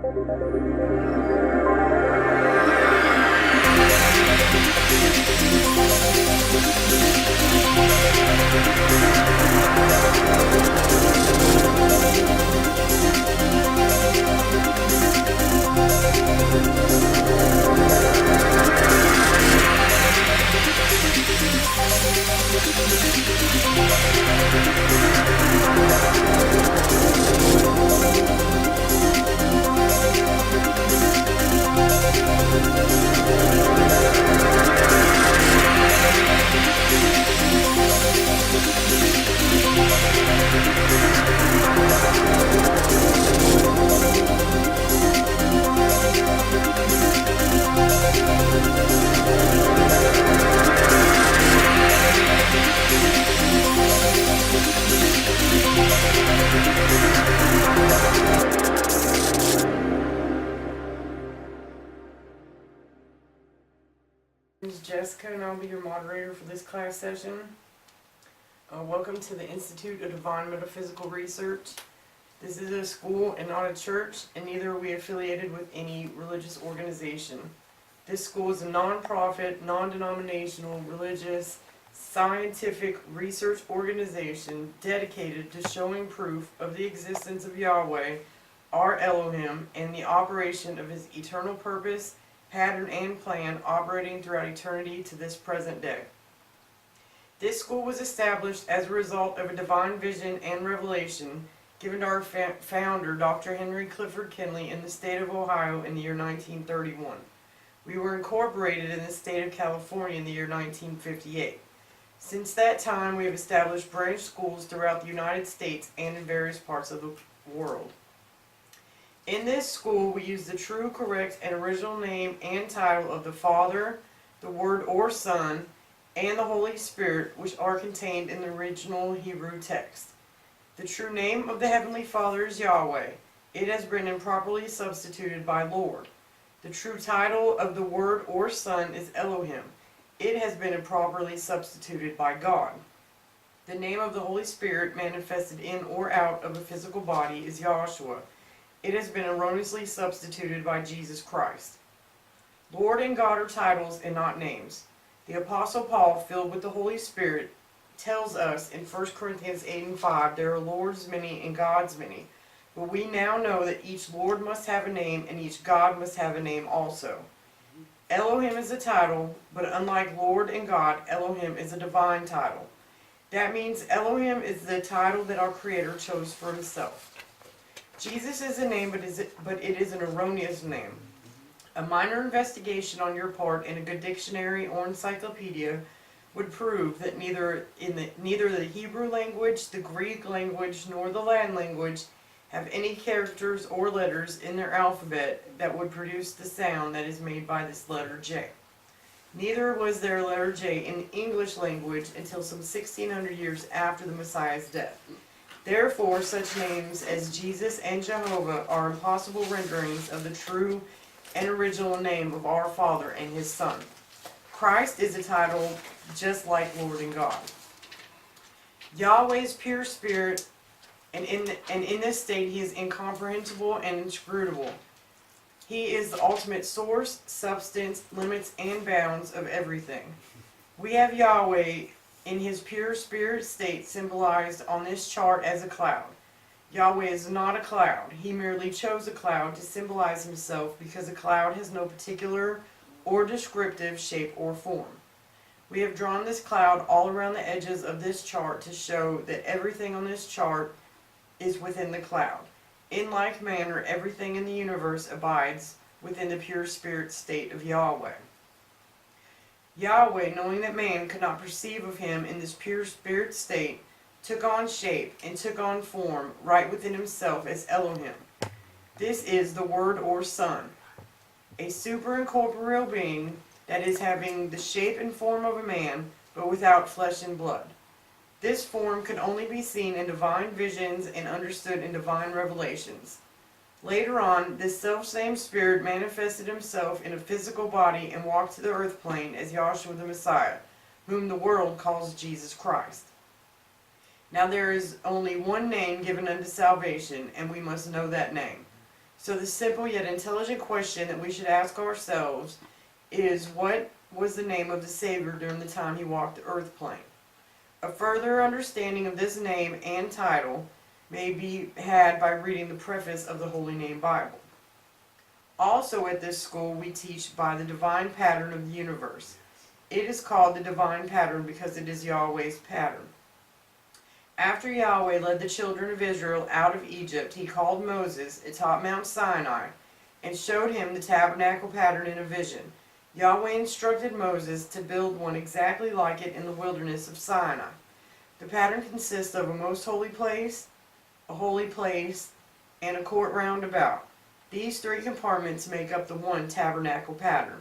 My name is Jessica, and I'll be your moderator for this class session. Welcome to the Institute of Divine Metaphysical Research. This is a school and not a church, and neither are we affiliated with any religious organization. This school is a non-profit, non-denominational, religious, scientific research organization dedicated to showing proof of the existence of Yahweh, our Elohim, and the operation of His eternal purpose, pattern, and plan operating throughout eternity to this present day. This school was established as a result of a divine vision and revelation given to our founder, Dr. Henry Clifford Kinley, in the state of Ohio in the year 1931. We were incorporated in the state of California in the year 1958. Since that time, we have established branch schools throughout the United States and in various parts of the world. In this school, we use the true, correct, and original name and title of the Father, the Word or Son, and the Holy Spirit, which are contained in the original Hebrew text. The true name of the Heavenly Father is Yahweh. It has been improperly substituted by Lord. The true title of the Word or Son is Elohim. It has been improperly substituted by God. The name of the Holy Spirit manifested in or out of a physical body is Yahshua. It has been erroneously substituted by Jesus Christ. Lord and God are titles and not names. The Apostle Paul, filled with the Holy Spirit, tells us in 1 Corinthians 8:5, there are Lords many and gods many. But we now know that each Lord must have a name and each God must have a name also. Elohim is a title, but unlike Lord and God, Elohim is a divine title. That means Elohim is the title that our Creator chose for Himself. Jesus is a name, but it is an erroneous name. A minor investigation on your part in a good dictionary or encyclopedia would prove that neither the Hebrew language, the Greek language, nor the Latin language have any characters or letters in their alphabet that would produce the sound that is made by this letter J. Neither was there a letter J in the English language until some 1600 years after the Messiah's death. Therefore, such names as Jesus and Jehovah are impossible renderings of the true and original name of our Father and His Son. Christ is a title just like Lord and God. Yahweh is pure spirit, and in this state He is incomprehensible and inscrutable. He is the ultimate source, substance, limits, and bounds of everything. We have Yahweh in His pure spirit state symbolized on this chart as a cloud. Yahweh is not a cloud. He merely chose a cloud to symbolize Himself because a cloud has no particular or descriptive shape or form. We have drawn this cloud all around the edges of this chart to show that everything on this chart is within the cloud. In like manner, everything in the universe abides within the pure spirit state of Yahweh. Yahweh, knowing that man could not perceive of Him in this pure spirit state, took on shape and took on form right within Himself as Elohim. This is the Word or Son, a superincorporeal being that is having the shape and form of a man, but without flesh and blood. This form could only be seen in divine visions and understood in divine revelations. Later on, this self-same Spirit manifested Himself in a physical body and walked to the earth plane as Yahshua the Messiah, whom the world calls Jesus Christ. Now there is only one name given unto salvation, and we must know that name. So the simple yet intelligent question that we should ask ourselves is, what was the name of the Savior during the time he walked the earth plane? A further understanding of this name and title may be had by reading the preface of the Holy Name Bible. Also at this school we teach by the divine pattern of the universe. It is called the divine pattern because it is Yahweh's pattern. After Yahweh led the children of Israel out of Egypt, he called Moses atop Mount Sinai and showed him the tabernacle pattern in a vision. Yahweh instructed Moses to build one exactly like it in the wilderness of Sinai. The pattern consists of a most holy place, a holy place, and a court round about. These three compartments make up the one tabernacle pattern.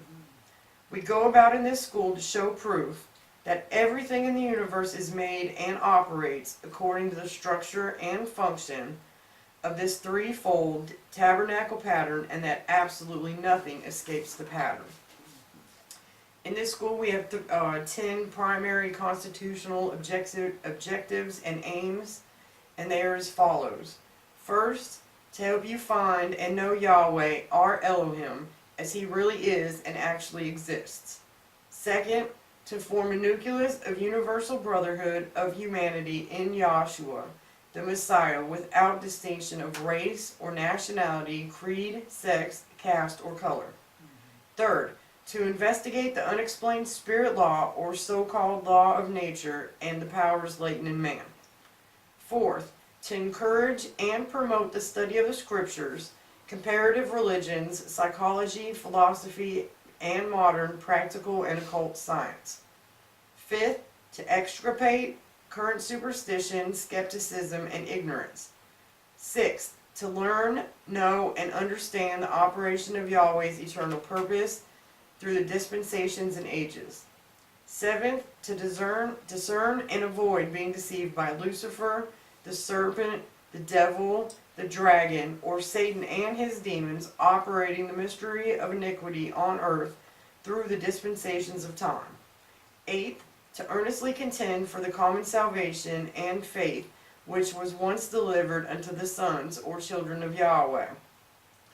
We go about in this school to show proof that everything in the universe is made and operates according to the structure and function of this threefold tabernacle pattern, and that absolutely nothing escapes the pattern. In this school we have 10 primary constitutional objectives and aims, and they are as follows. First, to help you find and know Yahweh, our Elohim, as he really is and actually exists. Second, to form a nucleus of universal brotherhood of humanity in Yahshua the Messiah, without distinction of race or nationality, creed, sex, caste, or color. Third, to investigate the unexplained spirit law or so-called law of nature and the powers latent in man. Fourth, to encourage and promote the study of the scriptures, comparative religions, psychology, philosophy, and modern practical and occult science. Fifth, to extirpate current superstition, skepticism, and ignorance. Sixth, to learn, know, and understand the operation of Yahweh's eternal purpose through the dispensations and ages. Seventh, to discern and avoid being deceived by Lucifer, the serpent, the devil, the dragon, or Satan and his demons operating the mystery of iniquity on earth through the dispensations of time. Eighth, to earnestly contend for the common salvation and faith which was once delivered unto the sons or children of Yahweh.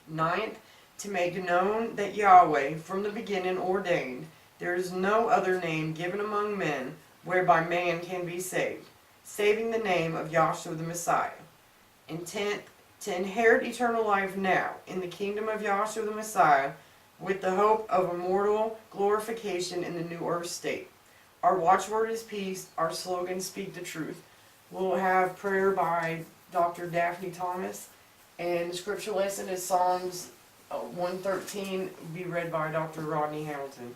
Ninth, to make known that Yahweh from the beginning ordained there is no other name given among men whereby man can be saved, saving the name of Yahshua the Messiah. And tenth, to inherit eternal life now in the kingdom of Yahshua the Messiah with the hope of immortal glorification in the new earth state. Our watchword is peace. Our slogan, speak the truth. We'll have prayer by Dr. Daphne Thomas, and the scripture lesson is Psalms 113, be read by Dr. Rodney Hamilton.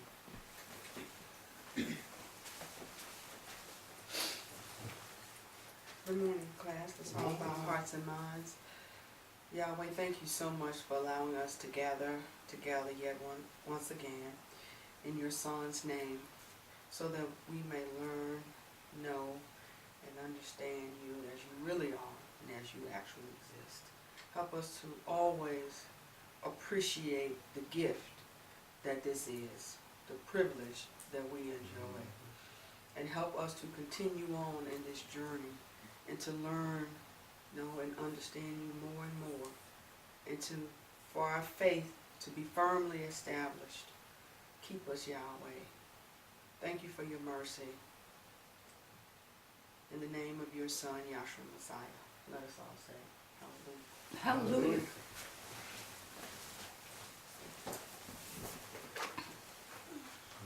Good morning, class. Let's all bow our hearts and minds. Yahweh, thank you so much for allowing us to gather together yet once again in your Son's name, so that we may learn, know, and understand you as you really are and as you actually exist. Help us to always appreciate the gift that this is, the privilege that we enjoy, and help us to continue on in this journey and to learn, know, and understand you more and more, and for our faith to be firmly established. Keep us, Yahweh. Thank you for your mercy. In the name of your Son, Yahshua the Messiah, let us all say, Hallelujah. Hallelujah.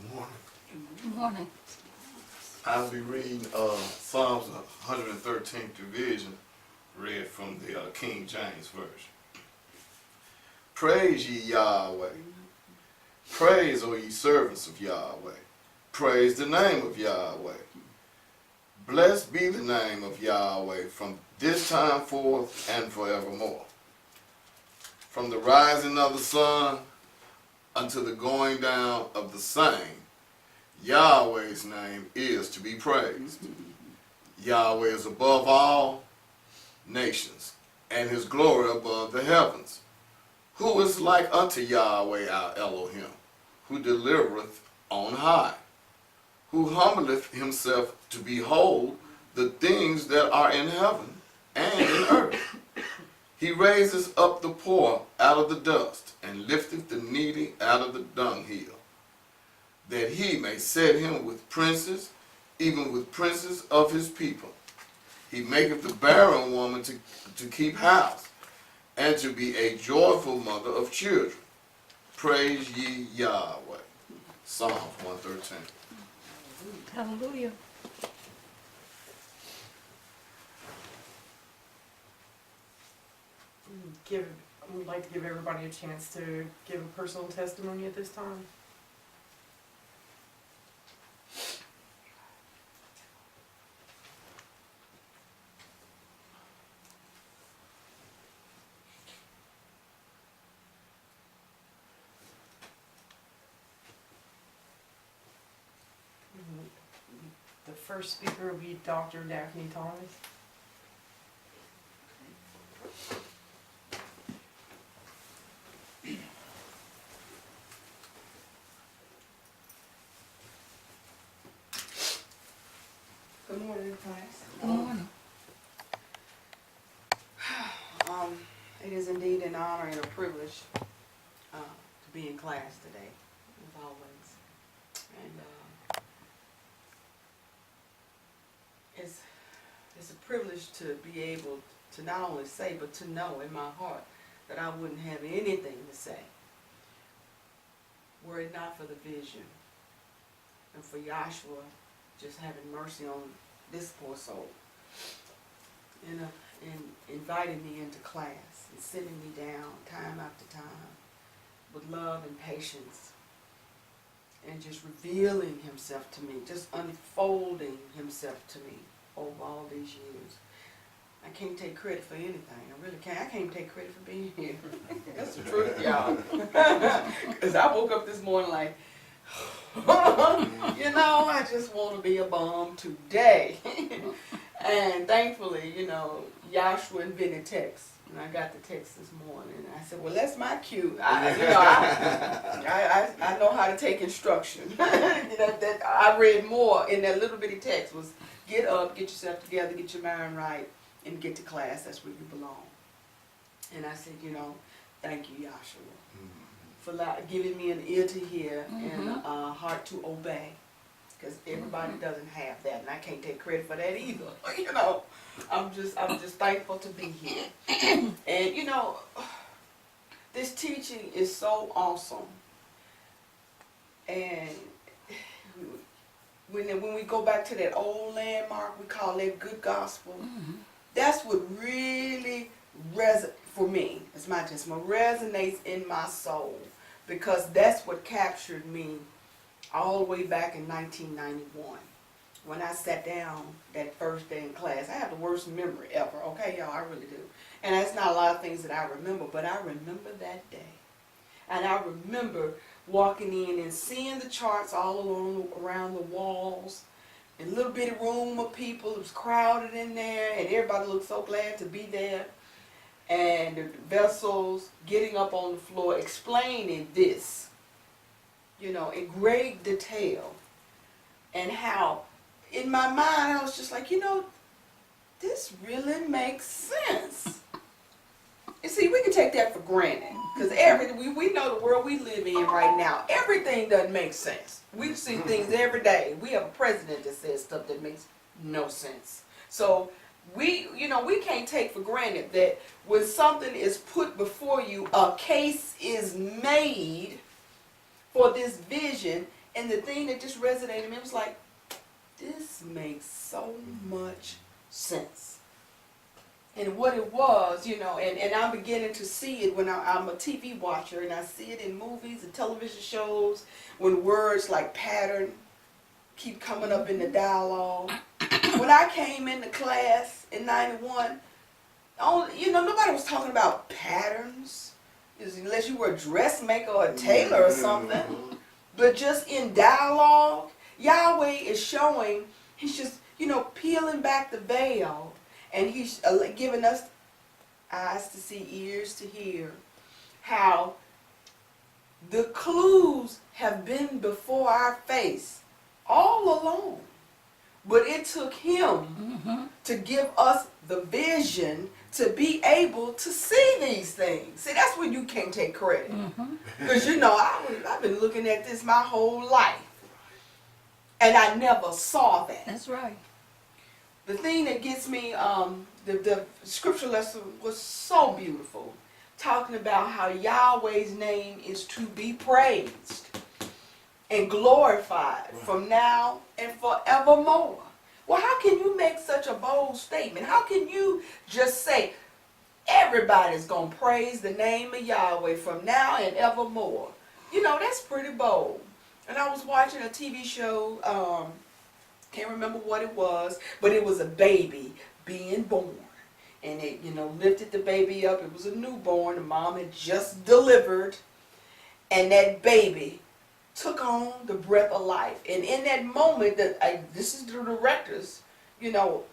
Good morning. Good morning. I'll be reading Psalms 113th division, read from the King James Version. Praise ye Yahweh. Praise, O ye servants of Yahweh. Praise the name of Yahweh. Blessed be the name of Yahweh from this time forth and forevermore. From the rising of the sun unto the going down of the same, Yahweh's name is to be praised. Yahweh is above all nations, and his glory above the heavens. Who is like unto Yahweh our Elohim, who delivereth on high, who humbleth himself to behold the things that are in heaven and in earth. He raises up the poor out of the dust, and lifteth the needy out of the dunghill, that he may set him with princes, even with princes of his people. He maketh the barren woman to keep house, and to be a joyful mother of children. Praise ye Yahweh. Psalms 113. Hallelujah. I would like to give everybody a chance to give a personal testimony at this time. The first speaker will be Dr. Daphne Thomas. Good morning, class. Good morning. It is indeed an honor and a privilege to be in class today, as always. And it's a privilege to be able to not only say, but to know in my heart that I wouldn't have anything to say were it not for the vision and for Yahshua just having mercy on this poor soul. And inviting me into class and sitting me down time after time with love and patience and just revealing himself to me, just unfolding himself to me over all these years. I can't take credit for anything. I really can't. I can't take credit for being here. That's the truth, y'all. Because I woke up this morning like, I just want to be a bum today. And thankfully, Yahshua invented text. And I got the text this morning. And I said, well, that's my cue. I know how to take instruction. That I read more in that little bitty text was get up, get yourself together, get your mind right, and get to class. That's where you belong. And I said, thank you, Yahshua, for giving me an ear to hear and a heart to obey. Because everybody doesn't have that, and I can't take credit for that either. I'm just thankful to be here. And this teaching is so awesome. And when we go back to that old landmark, we call it good gospel. That's what really for me, it's my testimony, resonates in my soul, because that's what captured me all the way back in 1991 when I sat down that first day in class. I have the worst memory ever, okay, y'all, I really do. And it's not a lot of things that I remember, but I remember that day. And I remember walking in and seeing the charts all around the walls, and a little bitty room of people. It was crowded in there, and everybody looked so glad to be there. And the vessels getting up on the floor explaining this, in great detail. And how, in my mind, I was just like, this really makes sense. You see, we can take that for granted. Because we know the world we live in right now, everything doesn't make sense. We see things every day. We have a president that says stuff that makes no sense. So we can't take for granted that when something is put before you, a case is made for this vision, and the thing that just resonated in me was like, this makes so much sense. And what it was, and I'm beginning to see it when I'm a TV watcher, and I see it in movies and television shows when words like pattern keep coming up in the dialogue. When I came into class in 91, nobody was talking about patterns, unless you were a dressmaker or a tailor or something. But just in dialogue, Yahweh is showing, he's just, peeling back the veil, and he's giving us eyes to see, ears to hear, how the clues have been before our face all along. But it took him to give us the vision to be able to see these things. See, that's when you can't take credit. Because, you know, I've been looking at this my whole life. And I never saw that. That's right. The thing that gets me, the scripture lesson was so beautiful. Talking about how Yahweh's name is to be praised and glorified from now and forevermore. Well, how can you make such a bold statement? How can you just say, everybody's going to praise the name of Yahweh from now and evermore? You know, that's pretty bold. And I was watching a TV show, can't remember what it was, but it was a baby being born. And it, you know, lifted the baby up. It was a newborn. The mom had just delivered. And that baby took on the breath of life. And in that moment, this is the director's, you know,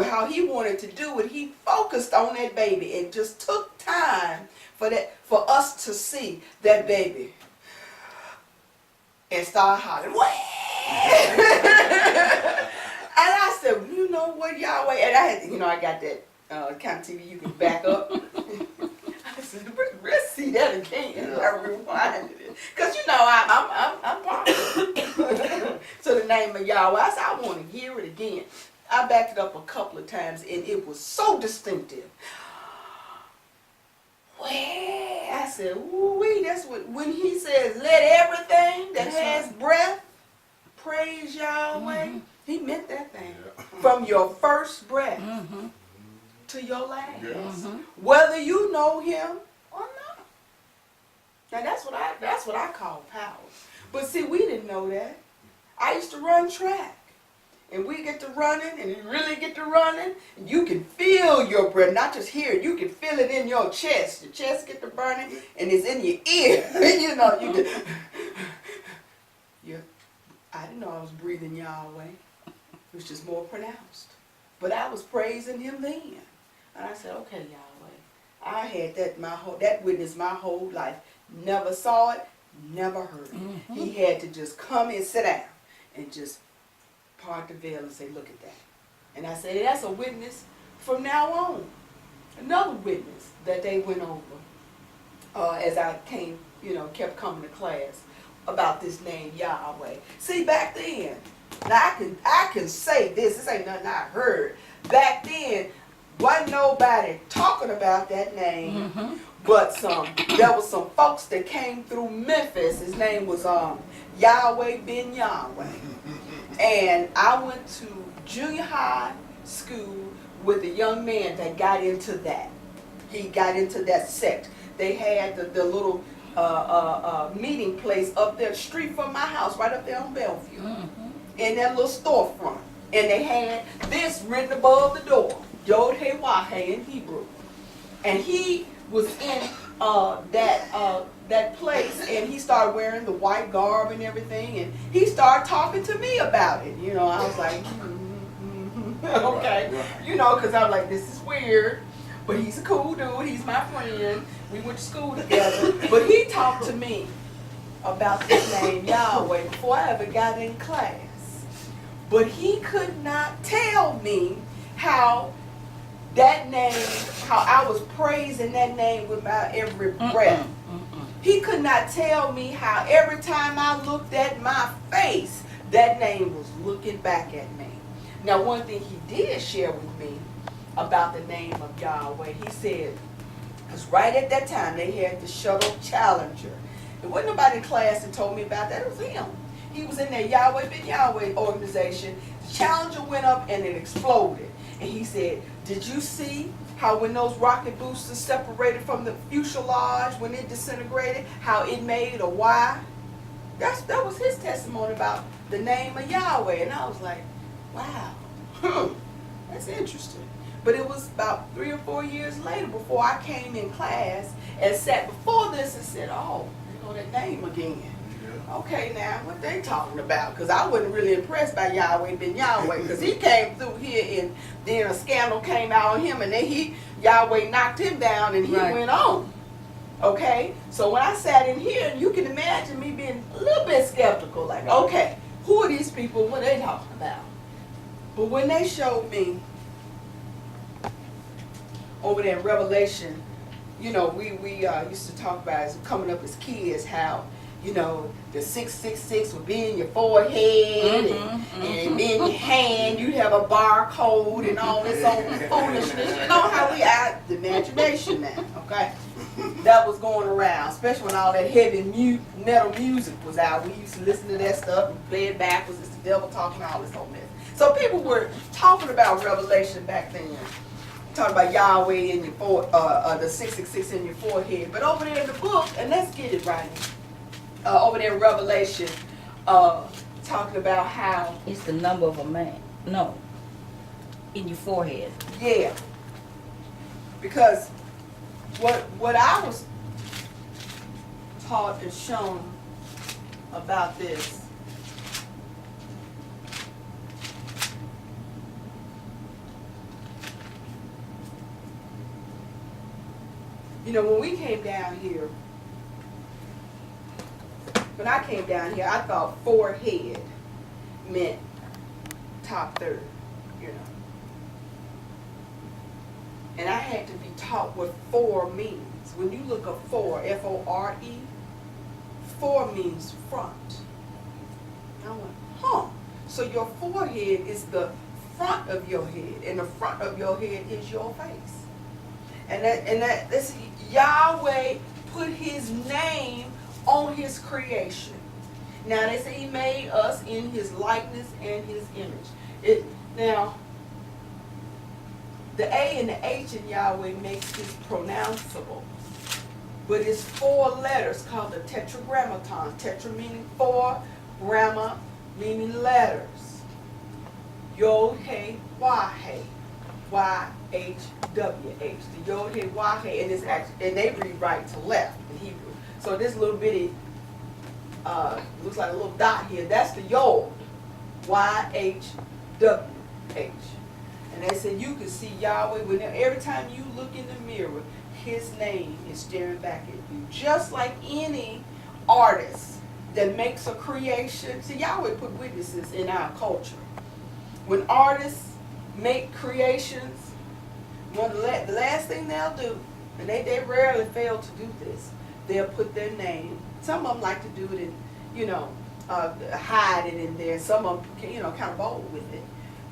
how he wanted to do it. He focused on that baby and just took time for us to see that baby and start hollering, and I said, you know what, Yahweh? And I had, you know, I got that kind of TV you can back up. I said, let's see that again. Yeah. I rewinded it. Because, you know, I'm popular. So the name of Yahweh, I said, I want to hear it again. I backed it up a couple of times, and it was so distinctive. Well, I said, ooh-wee, that's what, when he says, let everything that has breath praise Yahweh, he meant that thing. Yeah. From your first breath to your last. Yes. Whether you know him or not. Now that's what I call power. But see, we didn't know that. I used to run track. And we get to running, and you really get to running, and you can feel your breath, not just hear it, you can feel it in your chest. Your chest get to burning, and it's in your ear. You know, you can, I didn't know I was breathing Yahweh. It was just more pronounced. But I was praising him then. And I said, okay, Yahweh. I had that witness my whole life. Never saw it, never heard it. He had to just come and sit down and just part the veil and say, look at that. And I said, that's a witness from now on. Another witness that they went over as I came, you know, kept coming to class about this name Yahweh. See, back then, now I can say this ain't nothing I heard. Back then, wasn't nobody talking about that name, but there was some folks that came through Memphis. His name was Yahweh Ben Yahweh. And I went to junior high school with a young man that got into that. He got into that sect. They had the little meeting place up there, street from my house, right up there on Bellevue, in that little storefront. And they had this written above the door, Yod He Wah He in Hebrew. And he was in that place, and he started wearing the white garb and everything, and he started talking to me about it. You know, I was like, okay, right. You know, because I'm like, this is weird, but he's a cool dude. He's my friend. We went to school together, but he talked to me about this name Yahweh before I ever got in class. But he could not tell me how that name, how I was praising that name with my every breath. He could not tell me how every time I looked at my face, that name was looking back at me. Now, one thing he did share with me about the name of Yahweh, he said, because right at that time they had the shuttle Challenger. There wasn't nobody in class that told me about that. It was him. He was in that Yahweh Ben Yahweh organization. The Challenger went up and it exploded. And he said, did you see how when those rocket boosters separated from the fuselage, when it disintegrated, how it made a Y? That was his testimony about the name of Yahweh. And I was like, wow, that's interesting. But it was about 3 or 4 years later before I came in class and sat before this and said, oh, you know that name again. Okay, now, what they talking about? Because I wasn't really impressed by Yahweh Ben Yahweh, because he came through here and then a scandal came out on him, and then Yahweh knocked him down and he went on. Okay? So when I sat in here, you can imagine me being a little bit skeptical, like, okay, who are these people? What are they talking about? But when they showed me over there in Revelation, you know, we used to talk about as coming up as kids how, you know, the 666 would be in your forehead and be in your hand. You'd have a barcode and all this old foolishness. You know how we out the imagination now, okay? That was going around, especially when all that heavy metal music was out. We used to listen to that stuff and play it backwards. It's the devil talking, all this old mess. So people were talking about Revelation back then. Talking about Yahweh in your the 666 in your forehead. But over there in the book, and let's get it right. Over there in Revelation, talking about how It's the number of a man. No. In your forehead. yeah, because what I was taught and shown about this. You know, when we came down here, I thought forehead meant top third, you know. And I had to be taught what four means. When you look up four, F-O-R-E, four means front. And I went, huh. So your forehead is the front of your head, and the front of your head is your face. And that's Yahweh put his name on his creation. Now they say he made us in his likeness and his image. Now, the A and the H in Yahweh makes this pronounceable. But it's four letters called the tetragrammaton. Tetra meaning four, gramma meaning letters. Yod, He, Wah, He. Y-H-W-H. The Yod, He, Wah, He. And, and they read right to left in Hebrew. So this little bitty, looks like a little dot here. That's the Yod. Y-H-W-H. And they said you can see Yahweh whenever, every time you look in the mirror, his name is staring back at you. Just like any artist that makes a creation. See, Yahweh put witnesses in our culture. When artists make creations, the last thing they'll do, and they rarely fail to do this, they'll put their name. Some of them like to do it in, you know, hide it in there. Some of them, you know, kind of bold with it.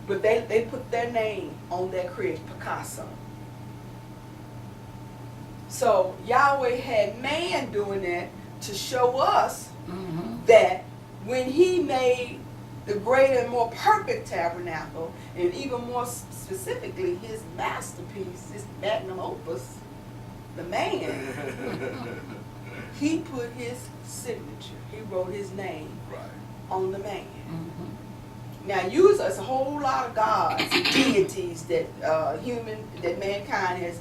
But they put their name on their creation, Picasso. So Yahweh had man doing that to show us that when he made the greater and more perfect tabernacle, and even more specifically his masterpiece, his magnum opus, the man, he put his signature, he wrote his name on the man. Now, there's a whole lot of gods and deities that that mankind has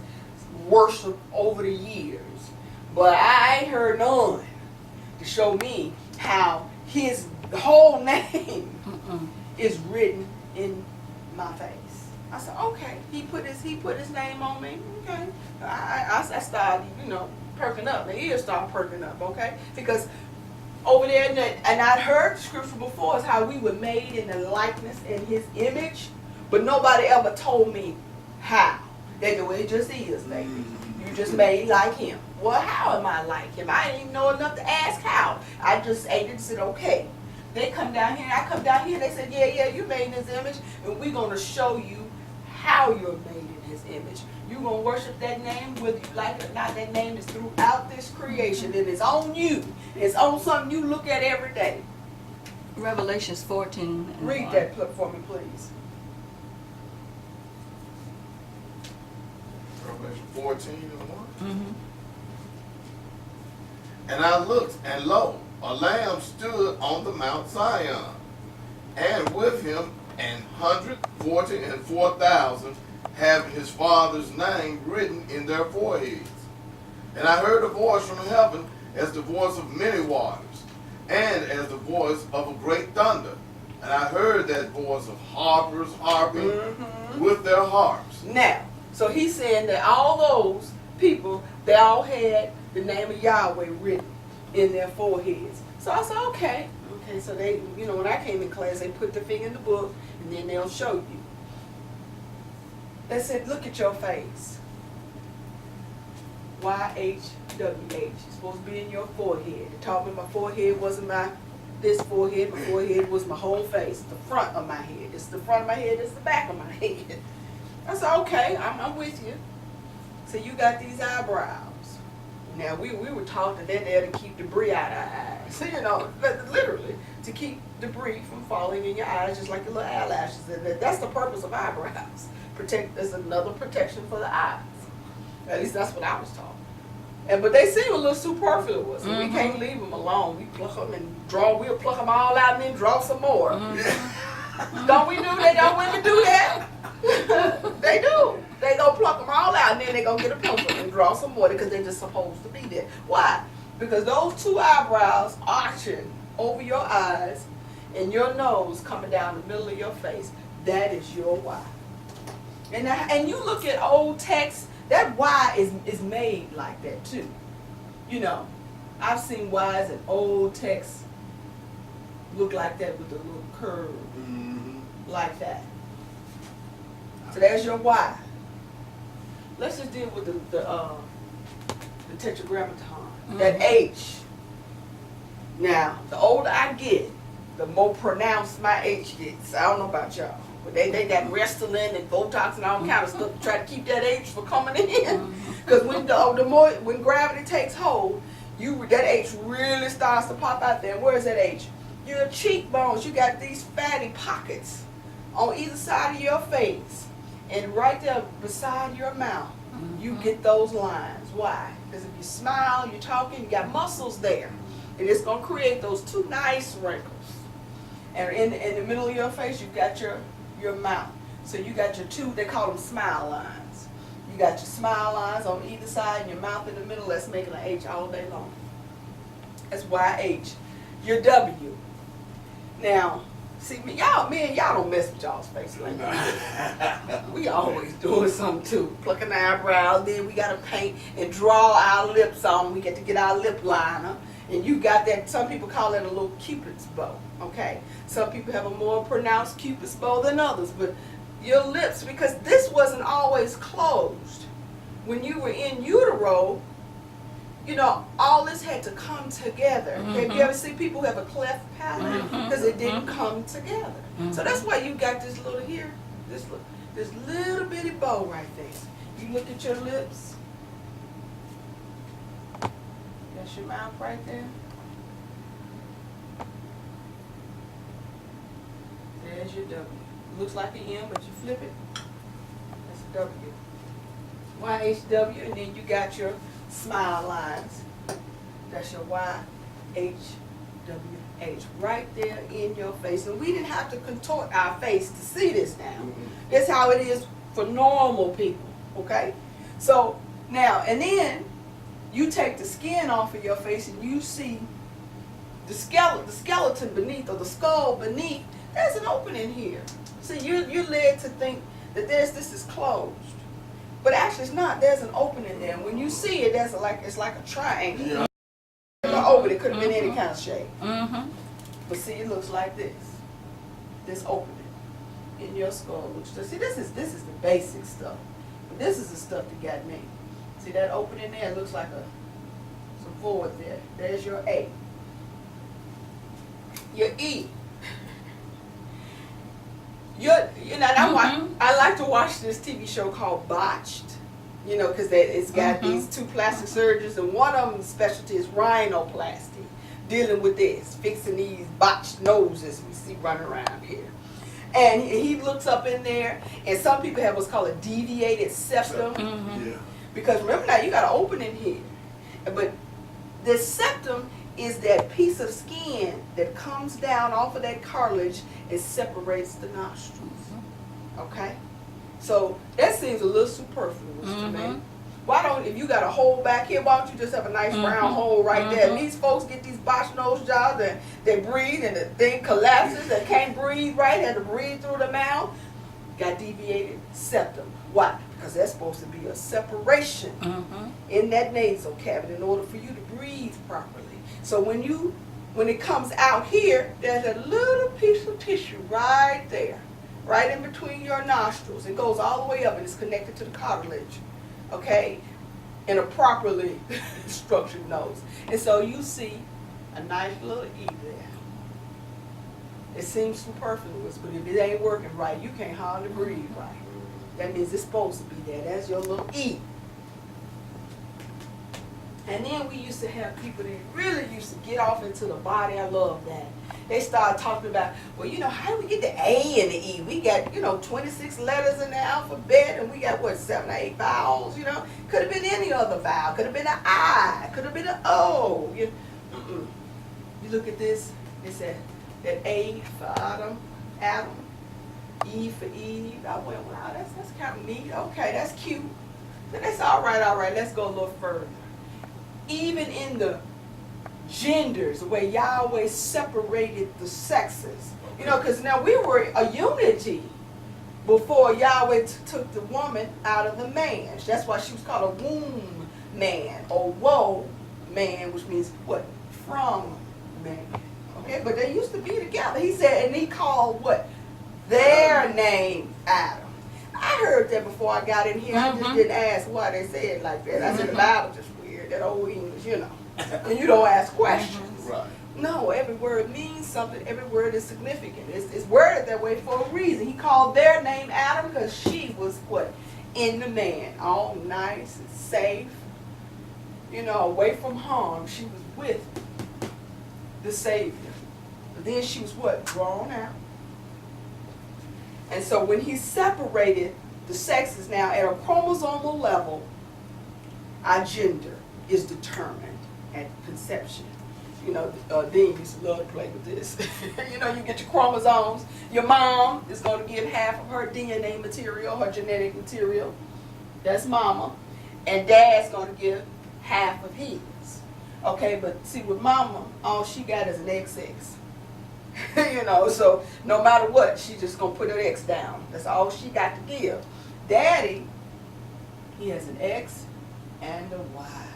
worshipped over the years, but I ain't heard none to show me how his whole name is written in my face. I said, okay, he put his name on me. Okay, I started, you know, perking up. My ears started perking up. Okay, because over there, and I'd heard the scripture before, is how we were made in the likeness and his image, but nobody ever told me how. That the way it just is, baby. You just made like him. Well, how am I like him? I didn't even know enough to ask how. I just ate it and said, okay. They come down here, I come down here, they said, yeah, you made in his image, and we're going to show you how you're made in his image. You're going to worship that name, whether you like it or not. That name is throughout this creation, and it's on you. It's on something you look at every day. Revelations 14. Read that for me, please. Revelation 14 and 1. Mm-hmm. And I looked, and lo, a lamb stood on the Mount Zion, and with him 144,000 having his father's name written in their foreheads. And I heard a voice from heaven as the voice of many waters, and as the voice of a great thunder. And I heard that voice of harpers harping with their harps. Now, so he's saying that all those people, they all had the name of Yahweh written in their foreheads. So I said, okay, so they, you know, when I came in class, they put the finger in the book, and then they'll show you. They said, look at your face. YHWH. It's supposed to be in your forehead. They taught me my forehead wasn't this forehead. My forehead was my whole face, the front of my head. It's the front of my head, it's the back of my head. I said, okay, I'm with you. So you got these eyebrows. Now, we were taught that they're there to keep debris out of our eyes. So, you know, literally, to keep debris from falling in your eyes, just like your little eyelashes. And that's the purpose of eyebrows. There's another protection for the eyes. At least that's what I was taught. But they seem a little superfluous. And we can't leave them alone. We pluck them and we'll pluck them all out and then draw some more. Don't we do that? Don't women do that? They do. They go pluck them all out and then they go get a pencil and draw some more because they're just supposed to be there. Why? Because those two eyebrows arching over your eyes and your nose coming down the middle of your face, that is your why. And you look at old texts, that Y is made like that too. You know, I've seen Y's in old texts look like that with a little curve, like that. So there's your Y. Let's just deal with the tetragrammaton, that H. Now, the older I get, the more pronounced my H gets. I don't know about y'all. But they got Restylane and Botox and all kind of stuff to try to keep that H from coming in. Because when gravity takes hold, that H really starts to pop out there. Where is that H? Your cheekbones. You got these fatty pockets on either side of your face. And right there beside your mouth, you get those lines. Why? Because if you smile, you're talking, you got muscles there. And it's going to create those two nice wrinkles. And in the middle of your face, you've got your mouth. So you got your two, they call them smile lines. You got your smile lines on either side and your mouth in the middle. That's making an H all day long. That's YH. Your W. Now, see, me and y'all don't mess with y'all's face like that. We always doing something too. Plucking the eyebrows, then we got to paint and draw our lips on. We get to get our lip liner. And you got that, some people call it a little Cupid's bow, okay? Some people have a more pronounced Cupid's bow than others, but your lips, because this wasn't always closed. When you were in utero, you know, all this had to come together. Have you ever seen people who have a cleft palate? Because it didn't come together. So that's why you got this little here, this little bitty bow right there. You look at your lips. That's your mouth right there. There's your W. Looks like an M, but you flip it. That's a W. YHW, and then you got your smile lines. That's your YHWH. Right there in your face. And we didn't have to contort our face to see this now. That's how it is for normal people. Okay? So, now, and then you take the skin off of your face and you see the skeleton beneath, or the skull beneath. There's an opening here. See, you're led to think that this is closed, but actually it's not. There's an opening there. And when you see it, it's like a triangle. Yeah. Open. It could have been any kind of shape. But see, it looks like this. This opening in your skull. See, this is the basic stuff. But this is the stuff that got me. See that opening there? It looks like some void there. There's your A. Your E. I like to watch this TV show called Botched. You know, because it's got these two plastic surgeons, and one of them's specialty is rhinoplasty, dealing with this, fixing these botched noses we see running around here. And he looks up in there, and some people have what's called a deviated septum. Yeah. Because remember now, you got an opening here. But the septum is that piece of skin that comes down off of that cartilage and separates the nostrils. Okay? So that seems a little superfluous to me. Why don't, if you got a hole back here, why don't you just have a nice round hole right there? And these folks get these botched nose jobs and they breathe and the thing collapses. They can't breathe right, have to breathe through the mouth. Got deviated septum. Why? Because that's supposed to be a separation in that nasal cavity in order for you to breathe properly. So when it comes out here, there's a little piece of tissue right there, right in between your nostrils. It goes all the way up and it's connected to the cartilage. Okay? and a properly structured nose. And so you see a nice little E there. It seems superfluous, but if it ain't working right, you can't hardly breathe right. That means it's supposed to be there. That's your little E. And then we used to have people that really used to get off into the body. I love that. They started talking about, well, you know, how do we get the A and the E? We got, 26 letters in the alphabet, and we got, 7 or 8 vowels, Could have been any other vowel. Could have been an I. Could have been an O. You look at this. It said that A for Adam, E for Eve. I went, wow, that's kind of neat. Okay, that's cute. But that's all right. Let's go a little further. Even in the genders, the way Yahweh separated the sexes. Because now we were a unity before Yahweh took the woman out of the man. That's why she was called a womb man or woe man, which means what? From man. Okay, but they used to be together. He said, and he called what? Their name Adam. I heard that before I got in here. I just didn't ask why they said it like that. I said the Bible just weird, that old English, and you don't ask questions. Right. No, every word means something. Every word is significant. It's worded that way for a reason. He called their name Adam because she was what? In the man. All nice and safe. Away from harm. She was with the Savior. But then she was what? Drawn out. And so when he separated the sexes now at a chromosomal level, our gender is determined at conception. Dean used to love to play with this. You get your chromosomes. Your mom is going to give half of her DNA material, her genetic material. That's mama. And dad's going to give half of his. Okay, but see, with mama, all she got is an XX. So no matter what, she just going to put her X down. That's all she got to give. Daddy, he has an X and a Y.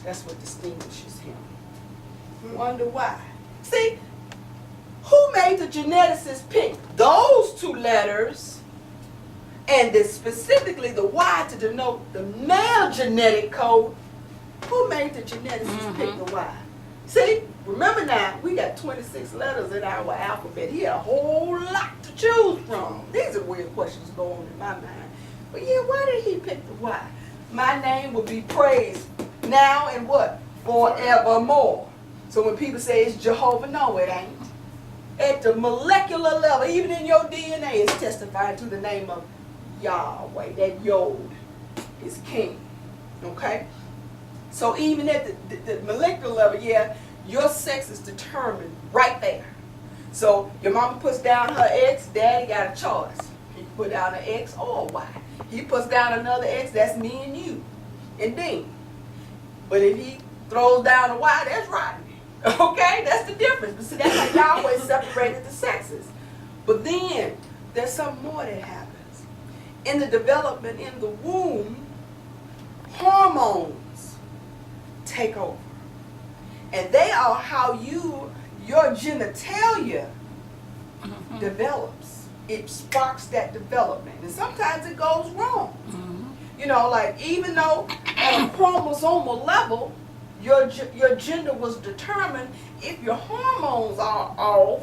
That's what distinguishes him. Wonder why. See, who made the geneticists pick those 2 letters and specifically the Y to denote the male genetic code? Who made the geneticists pick the Y? See, remember now, we got 26 letters in our alphabet. He had a whole lot to choose from. These are weird questions going on in my mind. But yeah, why did he pick the Y? My name will be praised now and what? Forevermore. So when people say it's Jehovah, no, it ain't. At the molecular level, even in your DNA, it's testifying to the name of Yahweh. That Yod is king. Okay? So even at the molecular level, yeah, your sex is determined right there. So your mama puts down her X, daddy got a choice. He can put down an X or a Y. He puts down another X, that's me and you. And Dean. But if he throws down a Y, that's Rodney. Okay? That's the difference. But see, that's how Yahweh separated the sexes. But then, there's something more that happens. In the development in the womb, hormones take over. And they are how your genitalia develops. It sparks that development. And sometimes it goes wrong. Like even though at a chromosomal level, your gender was determined, if your hormones are off,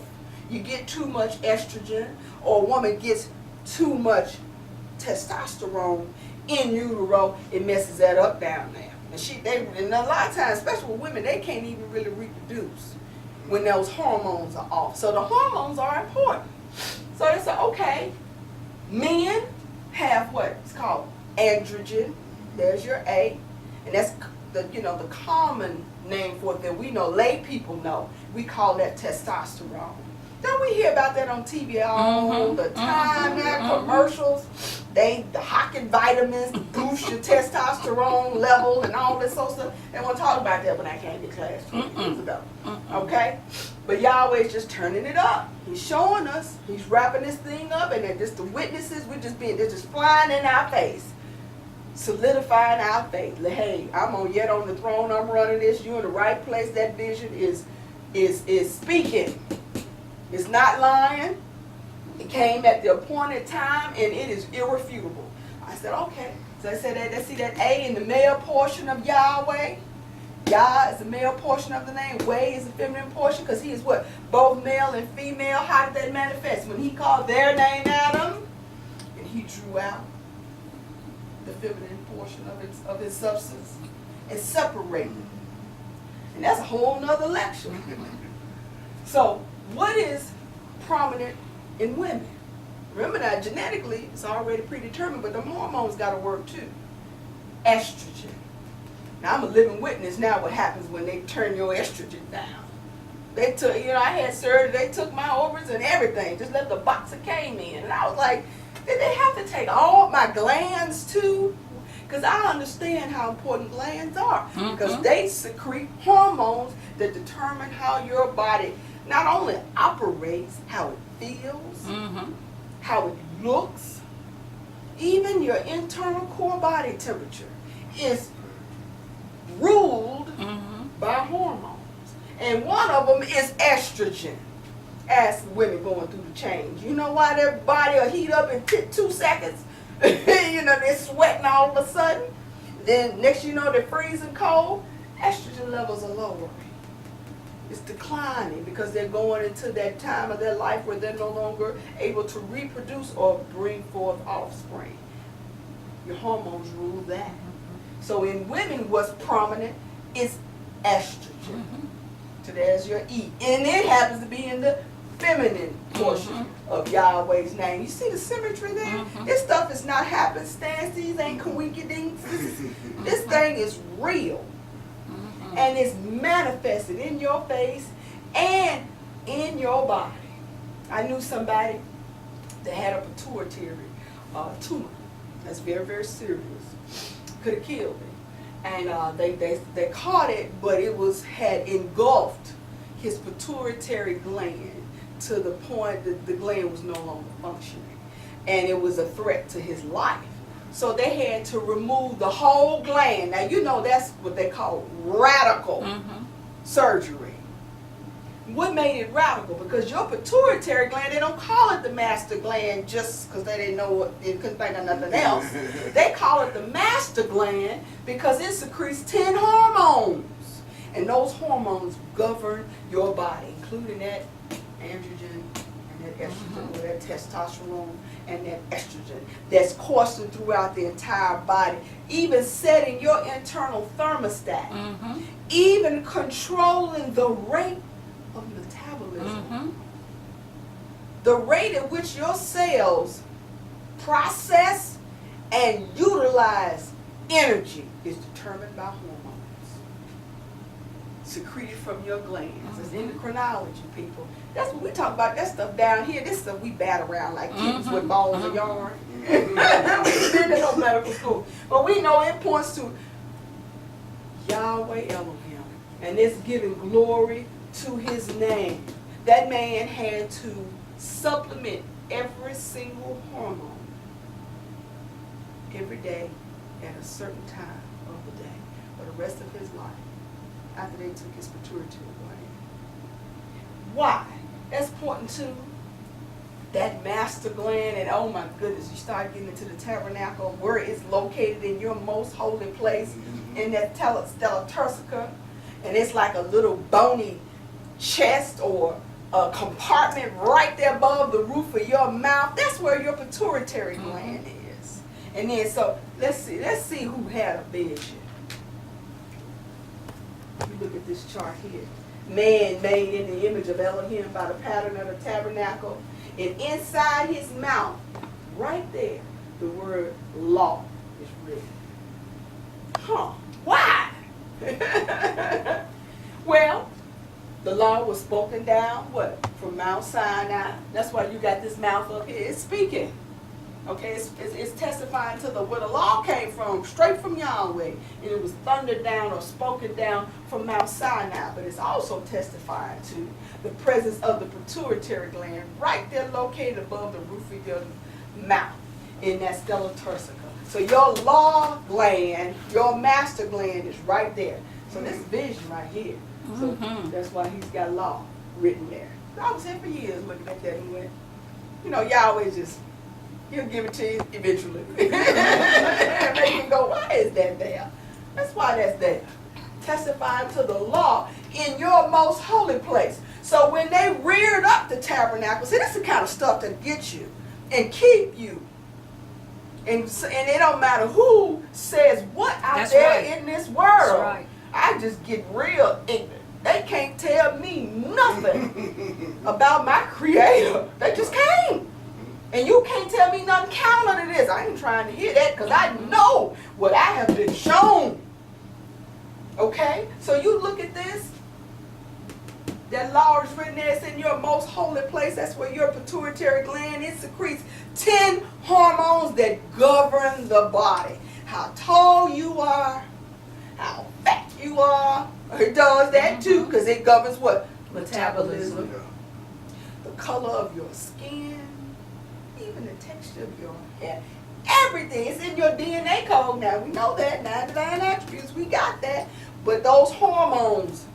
you get too much estrogen, or a woman gets too much testosterone in utero, it messes that up down there. And a lot of times, especially with women, they can't even really reproduce when those hormones are off. So the hormones are important. So they say, okay, men have what? It's called androgen. There's your A. And that's the common name for it that we know, lay people know. We call that testosterone. Don't we hear about that on TV all the time now? Commercials, the Hocking vitamins boost your testosterone level and all this sort of stuff. They won't talk about that when I came to class 20 years ago. Okay? But Yahweh's just turning it up. He's showing us. He's wrapping this thing up, and then just the witnesses, they're just flying in our face. Solidifying our faith. Hey, I'm yet on the throne, I'm running this, you're in the right place. That vision is speaking. It's not lying. It came at the appointed time, and it is irrefutable. I said, okay, So I said that, let's see that A in the male portion of Yahweh. Yah is the male portion of the name. Way is the feminine portion because he is what? Both male and female. How did that manifest? When he called their name Adam, and he drew out the feminine portion of his substance and separated. And that's a whole nother lecture. So what is prominent in women? Remember now, genetically, it's already predetermined, but the hormones got to work too. Estrogen. Now, I'm a living witness now what happens when they turn your estrogen down. They took, I had surgery, they took my ovaries and everything, just let the box that came in. And I was like, did they have to take all my glands too? Because I understand how important glands are. Because they secrete hormones that determine how your body not only operates, how it feels, how it looks, even your internal core body temperature is ruled by hormones. And one of them is estrogen. Ask women going through the change. You know why their body will heat up in 2 seconds? They're sweating all of a sudden. Then next you know they're freezing cold. Estrogen levels are lowering. It's declining because they're going into that time of their life where they're no longer able to reproduce or bring forth offspring. Your hormones rule that. So in women, what's prominent is estrogen. So there's your E. And it happens to be in the feminine portion of Yahweh's name. You see the symmetry there? This stuff is not happenstance. These ain't coincidence. This thing is real. And it's manifested in your face and in your body. I knew somebody that had a pituitary tumor. That's very, very serious. Could have killed him. And they caught it, but it had engulfed his pituitary gland to the point that the gland was no longer functioning. And it was a threat to his life. So they had to remove the whole gland. Now, that's what they call radical surgery. What made it radical? Because your pituitary gland, they don't call it the master gland just because they didn't know what, they couldn't think of nothing else. They call it the master gland because it secretes 10 hormones. And those hormones govern your body, including that androgen and that estrogen, or that testosterone and that estrogen that's coursing throughout the entire body, even setting your internal thermostat, even controlling the rate of metabolism. The rate at which your cells process and utilize energy is determined by hormones secreted from your glands. It's endocrinology, people. That's what we talk about. That stuff down here. This stuff we bat around like kids with balls of yarn. We've been to no medical school, but we know it points to Yahweh Elohim, and it's giving glory to his name. That man had to supplement every single hormone every day at a certain time of the day for the rest of his life after they took his pituitary gland. Why? That's pointing to that master gland, and oh my goodness, you start getting into the tabernacle where it's located in your most holy place in that stellar turcica, and it's like a little bony chest or a compartment right there above the roof of your mouth. That's where your pituitary gland is. And then so let's see who had a vision. You look at this chart here. Man made in the image of Elohim by the pattern of the tabernacle. And inside his mouth, right there, the word law is written. Why? Well, the law was spoken down, from Mount Sinai. That's why you got this mouth up here. It's speaking. Okay, it's testifying to where the law came from, straight from Yahweh. And it was thundered down or spoken down from Mount Sinai. But it's also testifying to the presence of the pituitary gland right there located above the roof of your mouth in that stellar turcica. So your law gland, your master gland is right there. So this vision right here. So that's why he's got law written there. I was here for years looking at that and went, Yahweh just, he'll give it to you eventually. there, make me go, why is that there? That's why that's there. Testifying to the law in your most holy place. So when they reared up the tabernacle, see, this is the kind of stuff that gets you and keep you. And it don't matter who says what out That's there right. in this world. That's right. I just get real ignorant. They can't tell me nothing about my creator. They just can't. And you can't tell me nothing counter to this. I ain't trying to hear that because I know what I have been shown. Okay? So you look at this. That law is written there. It's in your most holy place. That's where your pituitary gland, it secretes 10 hormones that govern the body. How tall you are, how fat you are. It does that too because it governs what? Metabolism. The color of your skin, even the texture of your hair. Everything is in your DNA code now. We know that. 99 attributes, we got that. But those hormones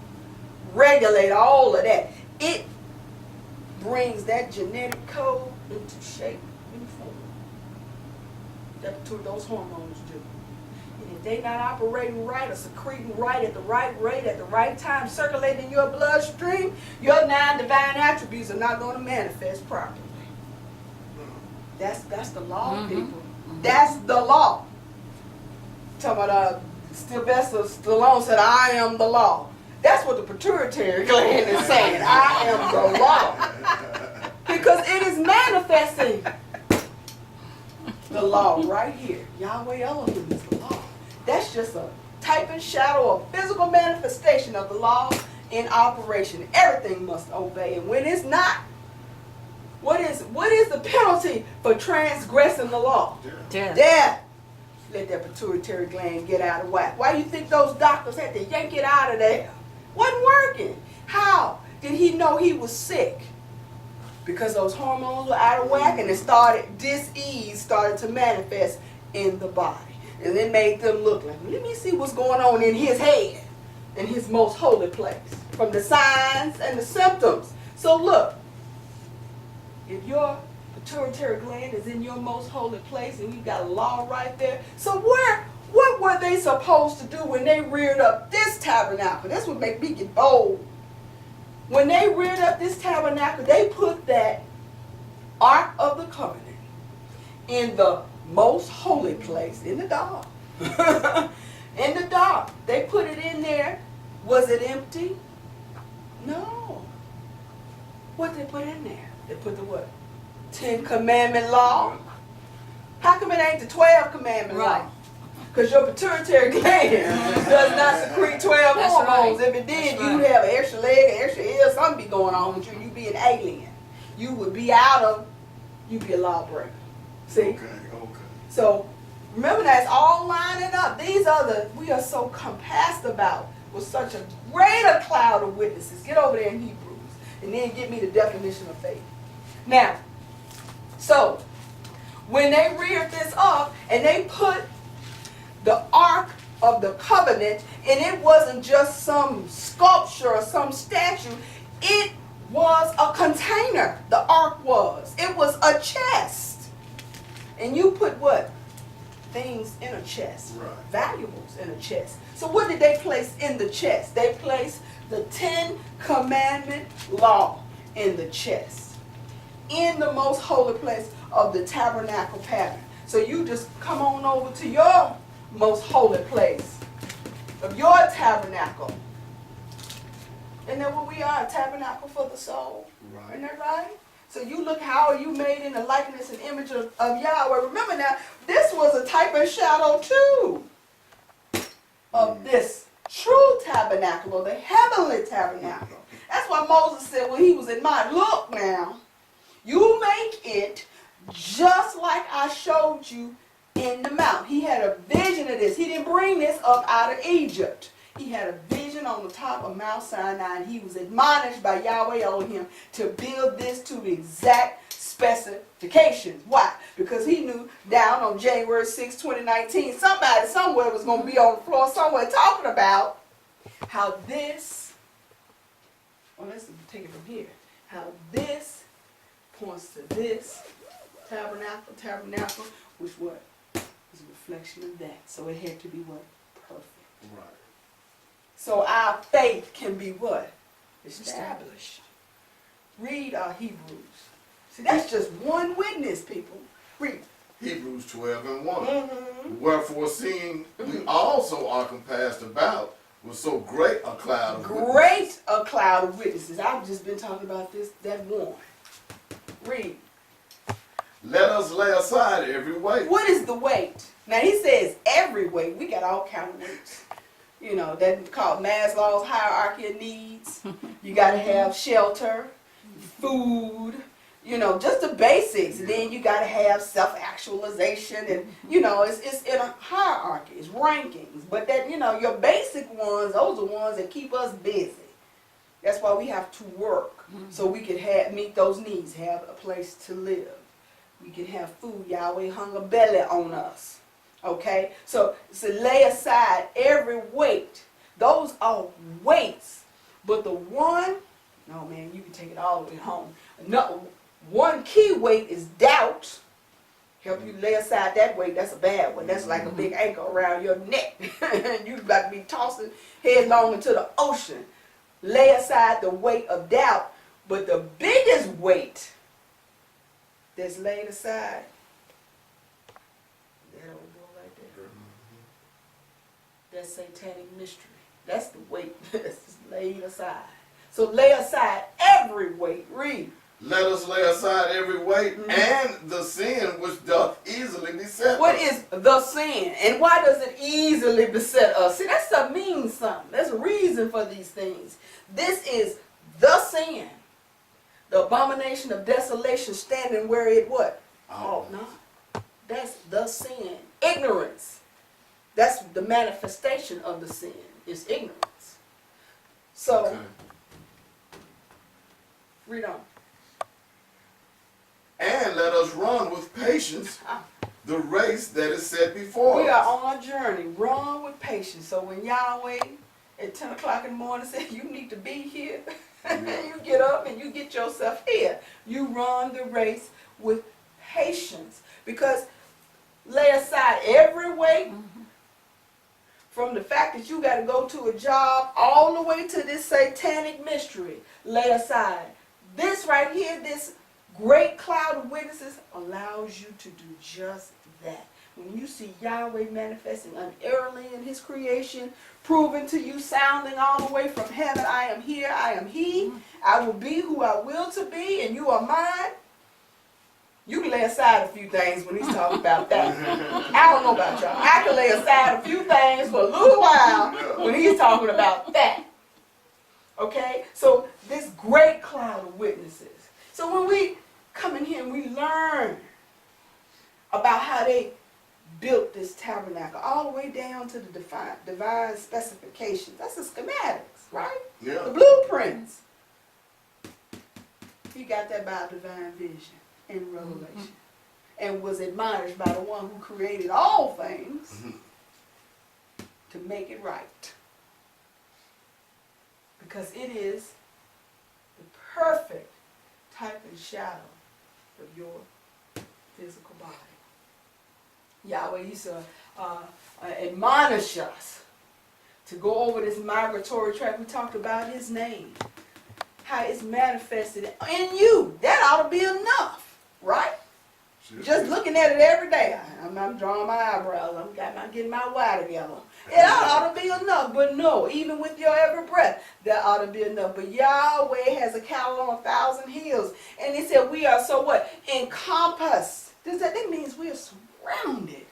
regulate all of that. It brings that genetic code into shape and form. That's what those hormones do. And if they're not operating right or secreting right at the right rate, at the right time, circulating your bloodstream, your 9 divine attributes are not going to manifest properly. That's the law, people. That's the law. Talking about Sylvester Stallone said, I am the law. That's what the pituitary gland is saying. I am the law. Because it is manifesting the law right here. Yahweh Elohim is the law. That's just a type and shadow, a physical manifestation of the law in operation. Everything must obey. And when it's not, what is the penalty for transgressing the law? Death. Death. Let that pituitary gland get out of whack. Why do you think those doctors had to yank it out of there? Wasn't working. How did he know he was sick? Because those hormones were out of whack and dis-ease started to manifest in the body. And it made them look like, let me see what's going on in his head, in his most holy place, from the signs and the symptoms. So look, if your pituitary gland is in your most holy place and you got a law right there, so what were they supposed to do when they reared up this tabernacle? That's what make me get bold. When they reared up this tabernacle, they put that Ark of the Covenant in the most holy place, in the dark. In the dark. They put it in there. Was it empty? No. What they put in there? They put the what? 10 commandment law. How come it ain't the 12 commandment law? Because your pituitary gland does not secrete 12 That's hormones. right. If it did, That's you'd right. have an extra leg, an extra ear, something be going on with you. You'd be an alien. You would be you'd be a lawbreaker. See? Okay. So remember that it's all lining up. We are so compassed about with such a greater cloud of witnesses. Get over there in Hebrews and then give me the definition of faith. Now, so when they reared this up and they put the Ark of the Covenant, and it wasn't just some sculpture or some statue, it was a container. The Ark was. It was a chest. And you put what? Things in a chest. Right. Valuables in a chest. So what did they place in the chest? They placed the 10 commandment law in the chest, in the most holy place of the tabernacle pattern. So you just come on over to your most holy place of your tabernacle. Isn't that what we are? A tabernacle for the soul. Right. Isn't that right? So you look, how are you made in the likeness and image of Yahweh. Remember now, this was a type and shadow too of this true tabernacle, or the heavenly tabernacle. That's why Moses said when he was in mind, look now, you make it just like I showed you in the mount. He had a vision of this. He didn't bring this up out of Egypt. He had a vision on the top of Mount Sinai, and he was admonished by Yahweh Elohim to build this to the exact specifications. Why? Because he knew down on January 6, 2019, somebody somewhere was going to be on the floor somewhere talking about how this, well, let's take it from here, how this points to this tabernacle, which what? is a reflection of that. So it had to be what? Perfect. Right. So our faith can be what? Established. Read Hebrews. See, that's just one witness, people. Read. Hebrews 12:1. Mm-hmm. Wherefore, seeing we also are compassed about with so great a cloud of witnesses. Great a cloud of witnesses. I've just been talking about that one. Read. Let us lay aside every weight. What is the weight? Now he says every weight. We got all kind of weights. You know, that's called Maslow's hierarchy of needs. You got to have shelter, food, you know, just the basics. And then you got to have self-actualization, and you know, it's in a hierarchy, it's rankings. But that, you know, your basic ones, those are ones that keep us busy. That's why we have to work, so we can meet those needs, have a place to live. We can have food. Yahweh hung a belly on us. Okay? So lay aside every weight. Those are weights. But the one, no man, you can take it all the way home. No, one key weight is doubt. Help you lay aside that weight. That's a bad one. That's like a big anchor around your neck. You about to be tossing headlong into the ocean. Lay aside the weight of doubt. But the biggest weight that's laid aside, that old boy right there, that satanic mystery. That's the weight that's laid aside. So lay aside every weight. Read. Let us lay aside every weight and the sin which doth easily beset What us. is the sin? And why does it easily beset us? See, that stuff means something. There's a reason for these things. This is the sin. The abomination of desolation standing where it what? Ought not. That's the sin. Ignorance. That's the manifestation of the sin. It's ignorance. So, Okay. read on. And let us run with patience the race that is set before We us. are on a journey. Run with patience. So when Yahweh at 10 o'clock in the morning said, you need to be here, you get up and you get yourself here. You run the race with patience. Because lay aside every weight, from the fact that you got to go to a job all the way to this satanic mystery. Lay aside. This right here, this great cloud of witnesses allows you to do just that. When you see Yahweh manifesting unerringly in his creation, proving to you, sounding all the way from heaven, I am here, I am he, I will be who I will to be, and you are mine. You can lay aside a few things when he's talking about that. I don't know about y'all. I can lay aside a few things for a little while when he's talking about that. Okay? So this great cloud of witnesses. So when we come in here and we learn about how they built this tabernacle, all the way down to the divine specifications. That's the schematics, right? Yeah. The blueprints. He got that by divine vision and revelation. And was admonished by the one who created all things to make it right. Because it is the perfect type and shadow of your physical body. Yahweh used to admonish us to go over this migratory track. We talked about his name, how it's manifested in you. That ought to be enough, right? Just looking at it every day. I'm drawing my eyebrows. I'm getting my why together. It ought to be enough. But no, even with your every breath, that ought to be enough. But Yahweh has a cattle on 1,000 hills. And he said we are so what? Encompassed. That means we are surrounded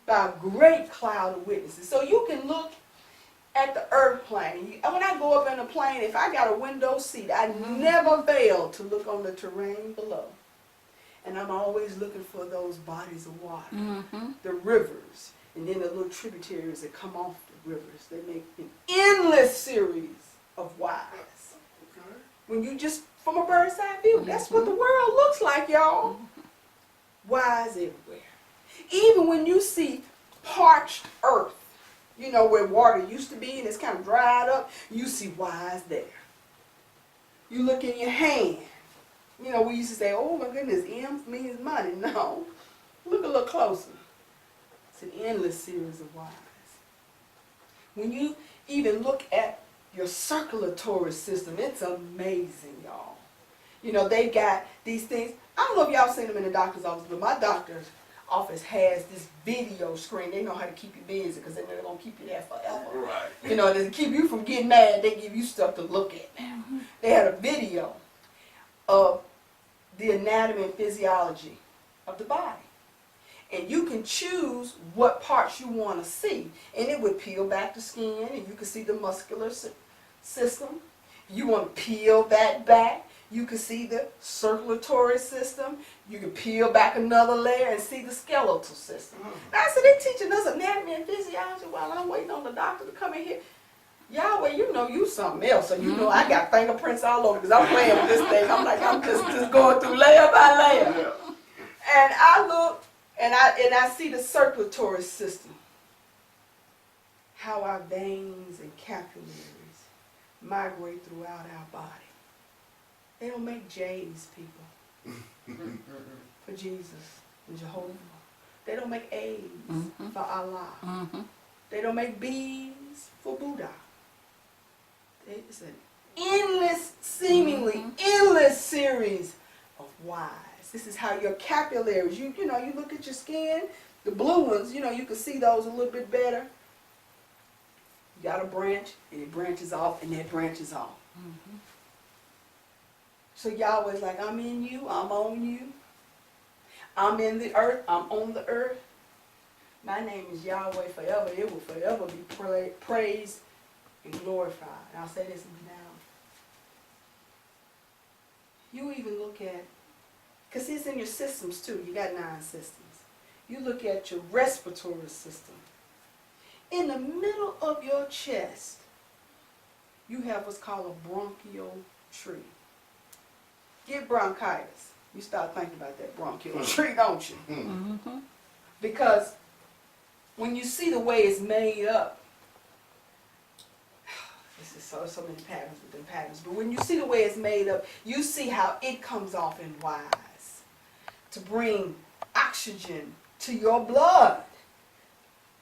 by a great cloud of witnesses. So you can look at the earth plane. When I go up in a plane, if I got a window seat, I never fail to look on the terrain below. And I'm always looking for those bodies of water, the rivers, and then the little tributaries that come off the rivers. They make an endless series of whys. Okay. When you just, from a bird's eye view, that's what the world looks like, y'all. Whys everywhere. Even when you see parched earth, you know, where water used to be and it's kind of dried up, you see whys there. You look in your hand. You know, we used to say, oh my goodness, M means money. No. Look a little closer. It's an endless series of whys. When you even look at your circulatory system, it's amazing, y'all. You know, they got these things. I don't know if y'all seen them in the doctor's office, but my doctor's office has this video screen. They know how to keep you busy because they know they're going to keep you there forever. Right. You know, to keep you from getting mad, they give you stuff to look at now. They had a video of the anatomy and physiology of the body. And you can choose what parts you want to see. And it would peel back the skin, and you can see the muscular system. You want to peel that back, you can see the circulatory system. You can peel back another layer and see the skeletal system. Now, I said, they're teaching us anatomy and physiology while I'm waiting on the doctor to come in here. Yahweh, you know you something else. So you know I got fingerprints all over because I'm playing with this thing. I'm like, I'm just going through layer by layer. And I look and I see the circulatory system. How our veins and capillaries migrate throughout our body. They don't make J's, people, for Jesus and Jehovah. They don't make A's for Allah. They don't make B's for Buddha. It's an endless, seemingly endless series of whys. This is how your capillaries, you know, you look at your skin, the blue ones, you know, you can see those a little bit better. You got a branch, and it branches off, and that branches off. So Yahweh's like, I'm in you, I'm on you. I'm in the earth, I'm on the earth. My name is Yahweh forever. It will forever be praised and glorified. And I'll say this now. You even look at, because it's in your systems too. You got 9 systems. You look at your respiratory system. In the middle of your chest, you have what's called a bronchial tree. Get bronchitis. You start thinking about that bronchial tree, don't you? Because when you see the way it's made up, this is so many patterns within patterns, but when you see the way it's made up, you see how it comes off in whys to bring oxygen to your blood.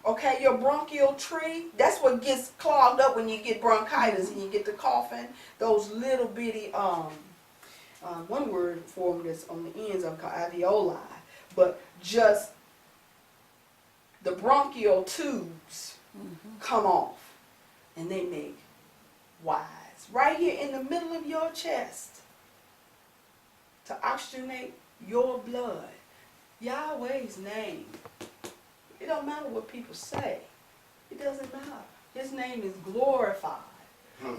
Okay, your bronchial tree, that's what gets clogged up when you get bronchitis and you get the coughing, those little bitty, one word for them that's on the ends of alveoli, but just the bronchial tubes come off and they make whys. Right here in the middle of your chest to oxygenate your blood. Yahweh's name. It don't matter what people say. It doesn't matter. His name is glorified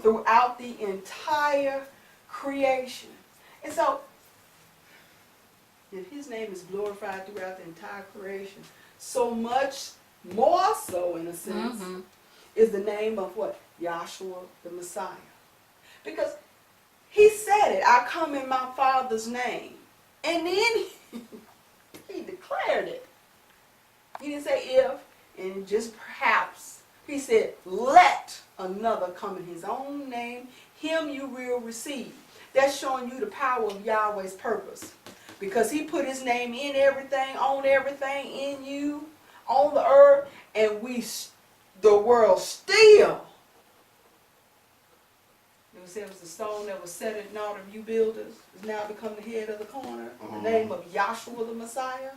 throughout the entire creation. And so, if his name is glorified throughout the entire creation, so much more so, in a sense, is the name of what? Yahshua the Messiah. Because he said it, I come in my Father's name. And then he declared it. He didn't say if, and just perhaps. He said, let another come in his own name, him you will receive. That's showing you the power of Yahweh's purpose. Because he put his name in everything, in you, on the earth, and the world still. It was the stone that was set at naught of you builders, has now become the head of the corner. The name of Yahshua the Messiah.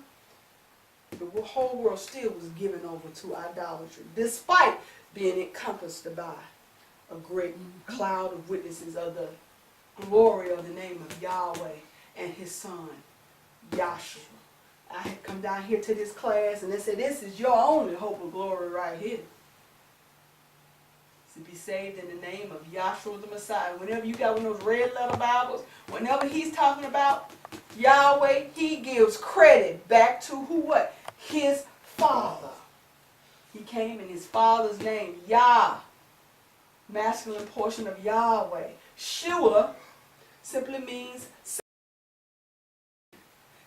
The whole world still was given over to idolatry, despite being encompassed by a great cloud of witnesses of the glory of the name of Yahweh and his son, Yahshua. I had come down here to this class and they said, this is your only hope of glory right here. To be saved in the name of Yahshua the Messiah. Whenever you got one of those red letter Bibles, whenever he's talking about Yahweh, he gives credit back to who what? His Father. He came in his Father's name, Yah, masculine portion of Yahweh. Shua simply means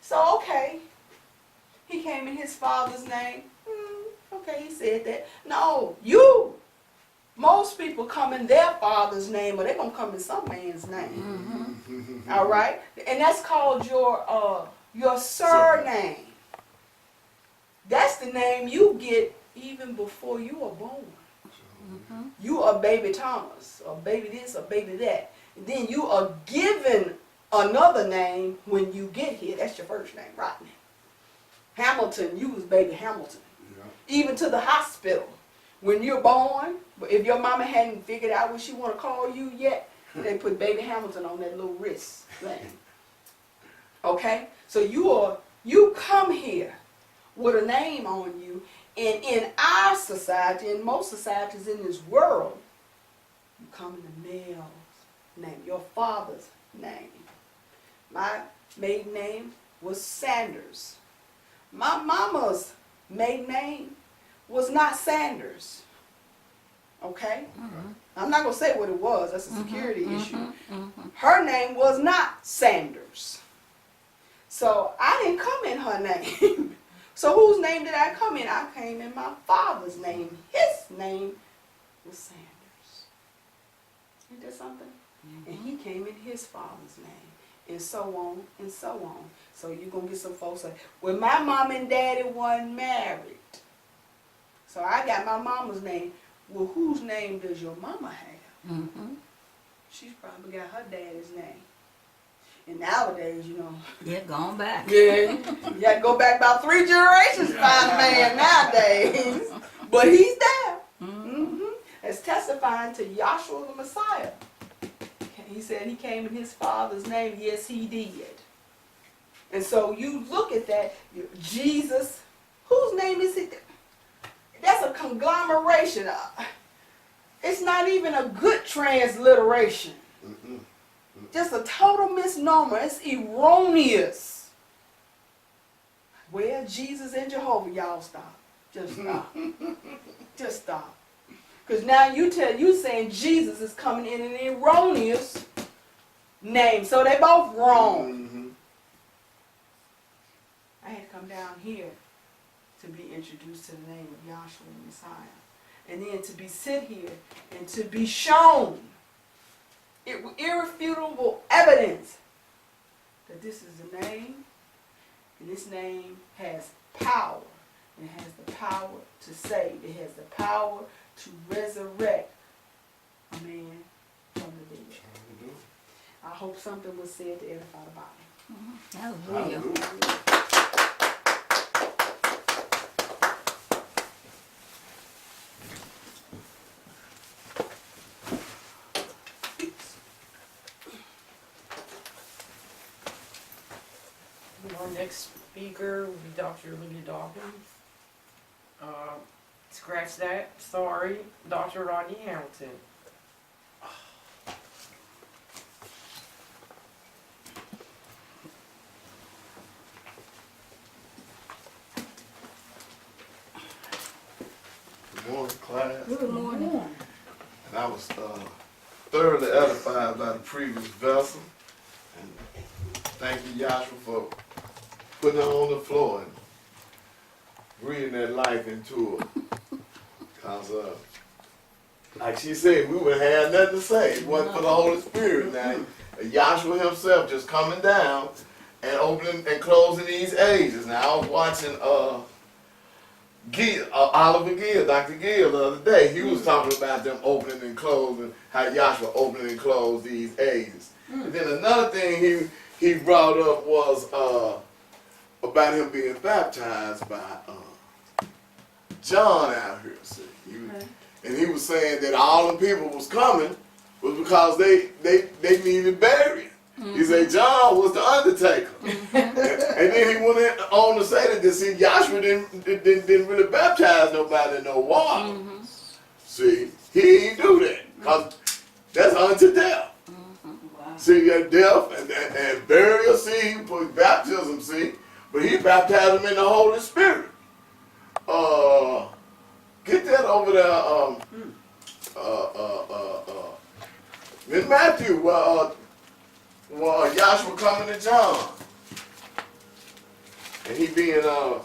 so okay. He came in his Father's name. Okay, he said that. No, most people come in their father's name, or they're going to come in some man's name. All right? And that's called your surname. That's the name you get even before you are born. You are baby Thomas, or baby this, or baby that. And then you are given another name when you get here. That's your first name, Rodney. Hamilton, you was baby Hamilton. Yeah. Even to the hospital. When you're born, if your mama hadn't figured out what she want to call you yet, they put baby Hamilton on that little wrist thing. Okay? So you come here with a name on you, and in our society, in most societies in this world, you come in the male's name, your father's name. My maiden name was Sanders. My mama's maiden name was not Sanders. Okay? I'm not going to say what it was. That's a security issue. Her name was not Sanders. So I didn't come in her name. So whose name did I come in? I came in my father's name. His name was Sanders. Ain't that something? And he came in his father's name. And so on and so on. So you're going to get some folks like, well, my mom and daddy weren't married. So I got my mama's name. Well, whose name does your mama have? She's probably got her daddy's name. And nowadays, you know. Yeah, going back. Yeah, you got to go back about 3 generations to find a man nowadays. But he's there. As testifying to Yahshua the Messiah. He said he came in his father's name. Yes, he did. And so you look at that, Jesus, whose name is it? That's a conglomeration. It's not even a good transliteration. Just a total misnomer. It's erroneous. Well, Jesus and Jehovah, y'all stop. Just stop. Just stop. Because now you saying Jesus is coming in an erroneous name. So they both wrong. I had to come down here to be introduced to the name of Yahshua the Messiah. And then to be sit here and to be shown irrefutable evidence that this is the name, and this name has power. It has the power to save. It has the power to resurrect a man from the dead. I hope something was said to edify the body. Hallelujah. Our next speaker will be Dr. Olivia Dawkins. Scratch that. Sorry, Dr. Rodney Hamilton. Good morning, class. Good morning. And I was thoroughly edified by the previous vessel. And thank you, Yahshua, for putting her on the floor and breathing that life into her. Because, like she said, we would have nothing to say. It wasn't for the Holy Spirit. Now, Yahshua himself just coming down and opening and closing these ages. Now, I was watching Oliver Gill, Dr. Gill, the other day. He was talking about them opening and closing, how Yahshua opening and closed these ages. And then another thing he brought up was about him being baptized by John out here. See, and he was saying that all the people was coming was because they needed burying. He said John was the undertaker, and then he went on to say that Yahshua didn't really baptize nobody in no water. See, he didn't do that because that's unto death. See, that death and burial. See, he put baptism. See, but he baptized them in the Holy Spirit. Get that over there. In Matthew, well, Yahshua coming to John, and he being John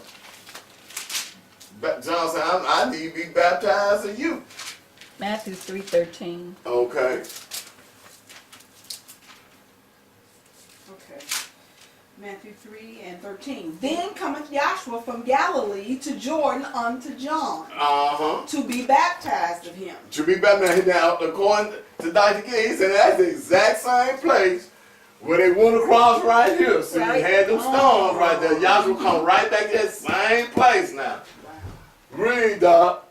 said, I need to be baptized in you. Matthew 3:13. Okay. Okay. Matthew Matthew 3:13. Then cometh Yahshua from Galilee to Jordan unto John to be baptized of him. To be baptized. Now, according to Dr. King, he said that's the exact same place where they went across right here. See, Right. you had them stones right there. Yahshua come right back to that same place now. Read, Doc.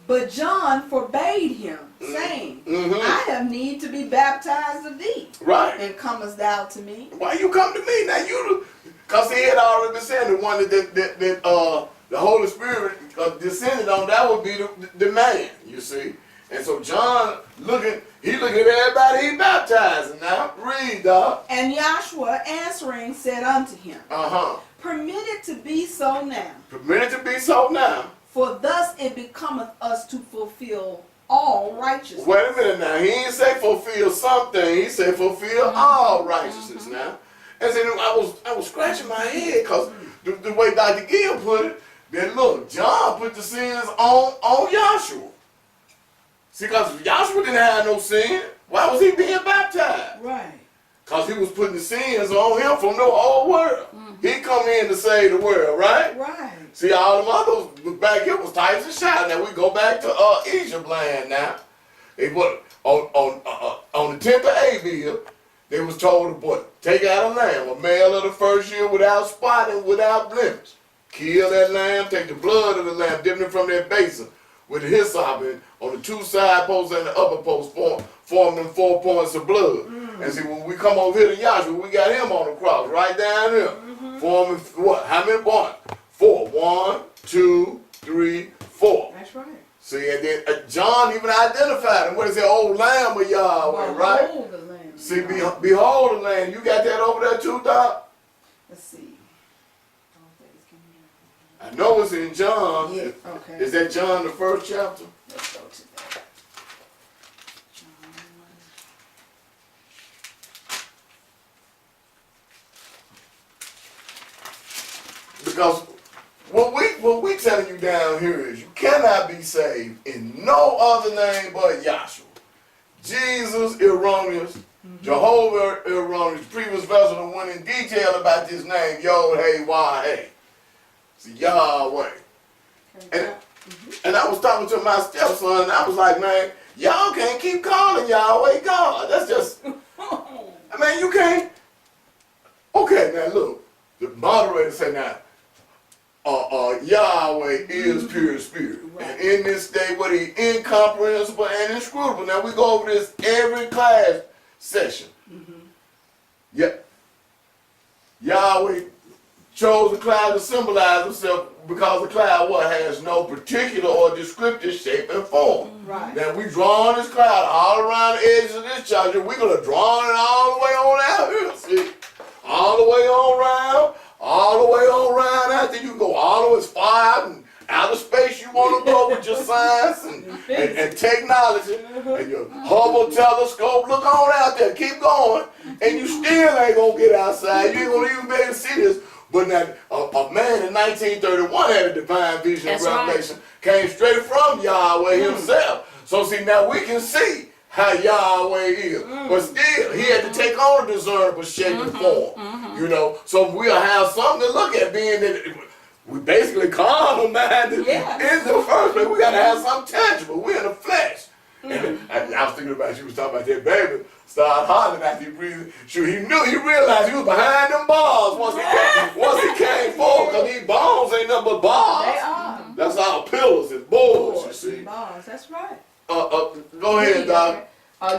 But John forbade him, saying, I have need to be baptized of thee, Right. and comest thou to me? Why you come to me? Now you, because he had already been saying the one that the Holy Spirit descended on, that would be the man, you see. And so John he looking at everybody he baptizing now. Read, Doc. And Yahshua answering said unto him, Permit it to be so now, Permit it to be so now. for thus it becometh us to fulfill all righteousness. Wait a minute now. He didn't say fulfill something. He said fulfill all righteousness now. And then I was scratching my head because the way Dr. Gill put it, that look, John put the sins on Yahshua. See, because Yahshua didn't have no sin. Why was he being baptized? Right. Because he was putting the sins on him from the whole world. He come in to save the world, right? Right. See, all them others back here was types and shout. Now we go back to Egypt land now. They put on the 10th of Abib, they was told to what? Take out a lamb, a male of the first year without spot and without blemish. Kill that lamb, take the blood of the lamb, dip it from that basin with the hyssop and on the two side posts and the upper post form them 4 points of blood. And see, when we come over here to Yahshua, we got him on the cross right down here. Forming what? How many points? 4. 1, 2, 3, 4. That's right. See, and then John even identified him. What is that? Old Lamb of Yahweh, right? Behold the Lamb. See, behold the Lamb. You got that over there too, Doc? Let's see. I know it's in John. Yeah, okay. Is that John the 1st chapter? Let's go to that. Because what we telling you down here is you cannot be saved in no other name but Yahshua. Jesus erroneous, Jehovah erroneous. Previous vessel went in detail about this name, Yod Hey Wah Hey. See, Yahweh. And I was talking to my stepson, and I was like, man, y'all can't keep calling Yahweh God. That's just, I mean, you can't. Okay, now look, the moderator said now, Yahweh is pure spirit. Right. And in this day, what he incomprehensible and inscrutable. Now we go over this every class session. Yep. Yahweh chose the cloud to symbolize himself because the cloud has no particular or descriptive shape and form. Right. Now we drawing this cloud all around the edges of this church, and we're gonna draw it all the way on out here. See, all the way on around. All the way on around after you can go all the way as far out and outer space you want to go with your science and technology and your Hubble telescope. Look on out there, keep going, and you still ain't gonna get outside. You ain't gonna even be able to see this. But now a man in 1931 had a divine vision and revelation, came straight from Yahweh himself. So see, now we can see how Yahweh is. But still, he had to take on a discernible shape and form. You know, so we'll have something to look at, being that we basically carnal minded in the first place. We got to have something tangible. We're in the flesh. And I was thinking about, you was talking about that baby, started hollering after he breathed. Sure, he realized he was behind them bars once he came forward, because these bones ain't nothing but bars. They are. That's all pillars and boards, you see. Bars, that's right. Go ahead, Doc.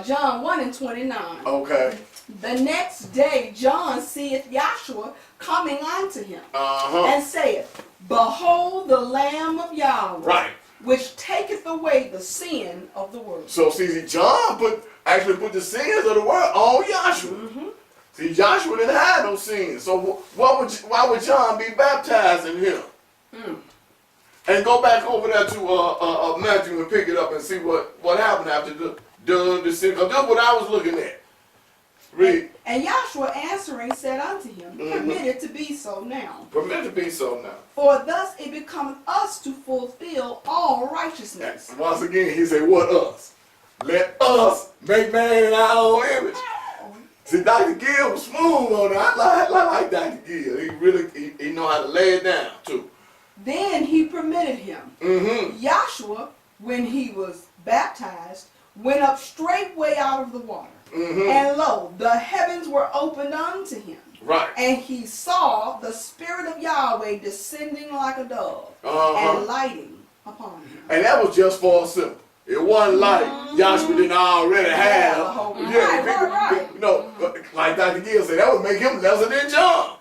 John 1:29. Okay. The next day John seeth Yahshua coming unto him, and saith, Behold the Lamb of Yahweh, Right. which taketh away the sin of the world. So see, John actually put the sins of the world on Yahshua. See, Yahshua didn't have no sins. So why would John be baptized in him? And go back over there to Matthew and pick it up and see what happened after the sin. Because that's what I was looking at. Read. And Yahshua answering said unto him, Permit it to be so now. Permit it to be so now. For thus it becometh us to fulfill all righteousness. And once again, he said, what us? Let us make man in our own image. See, Dr. Gill was smooth on it. I like Dr. Gill. He really, he know how to lay it down, too. Then he permitted him. Yahshua, when he was baptized, went up straightway out of the water. And lo, the heavens were opened unto him. Right. And he saw the Spirit of Yahweh descending like a dove and lighting upon him. And that was just for a simple. It wasn't like Yahshua didn't already have. Right. You know, like Dr. Gill said, that would make him lesser than John.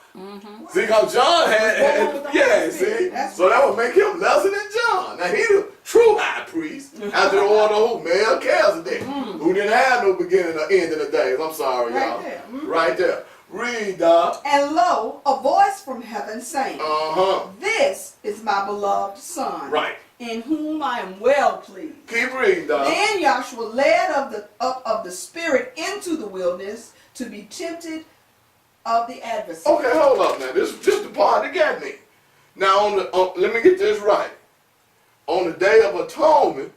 See, because John had see? So that would make him lesser than John. Now, he the true high priest after the order of who? Melchizedek, who didn't have no beginning or end of the days. I'm sorry, y'all. Right there. Read, Doc. And lo, a voice from heaven saying, This is my beloved Son, right, in whom I am well pleased. Keep reading, Doc. Then Yahshua led of the Spirit into the wilderness to be tempted of the adversary. Okay, hold up now. This is just the part that got me. Now, let me get this right. On the Day of Atonement,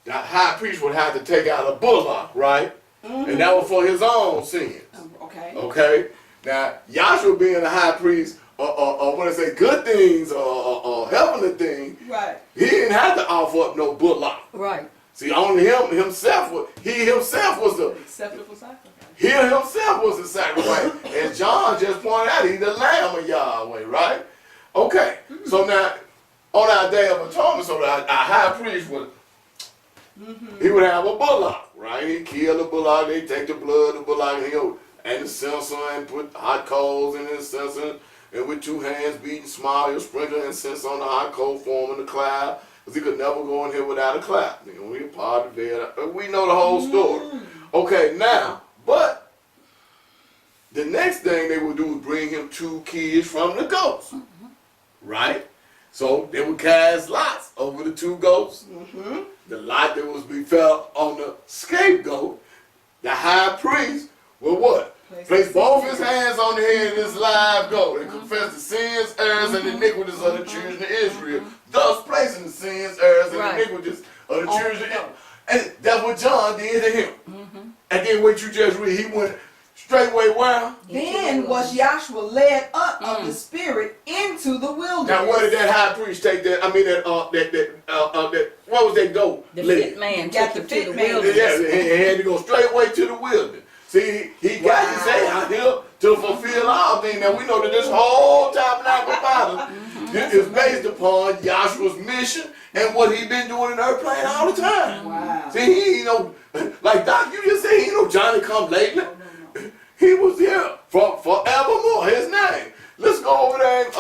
the high priest would have to take out a bullock, right? And that was for his own sins. Okay. Okay? Now, Yahshua being a high priest, when I say good things or heavenly things, right, he didn't have to offer up no bullock. Right. See, only himself was the acceptable sacrifice. He himself was the sacrifice. And John just pointed out he's the Lamb of Yahweh, right? Okay. So now, on our Day of Atonement, so our high priest would, he would have a bullock, right? He'd kill the bullock, they'd take the blood of the bullock, and the censer, and put hot coals in the censer, and with 2 hands beating small, he'll sprinkle incense on the hot coal, forming the cloud, because he could never go in here without a cloud. We part of it. We know the whole story. Okay, now, but the next thing they would do was bring him 2 kids from the goats, right? So they would cast lots over the 2 goats. The lot that was fell on the scapegoat, the high priest will what? Place both his hands on the head of this live goat and confess the sins, errors, and iniquities of the children of Israel, thus placing the sins, errors, and iniquities of the children of Israel. And that's what John did to him. And then what you just read, he went straightway where? Then was Yahshua led up of the Spirit into the wilderness. Now where did that high priest take that? I mean that what was that goat? The fit man took him to the wilderness. Yeah, he had to go straightway to the wilderness. See, he got to say out here to fulfill all things. Now we know that this whole tabernacle battle is based upon Yahshua's mission and what he been doing in earth plane all the time. Wow. See, he like Doc, you just said, Johnny come lately. He was here forevermore, his name. Let's go over there and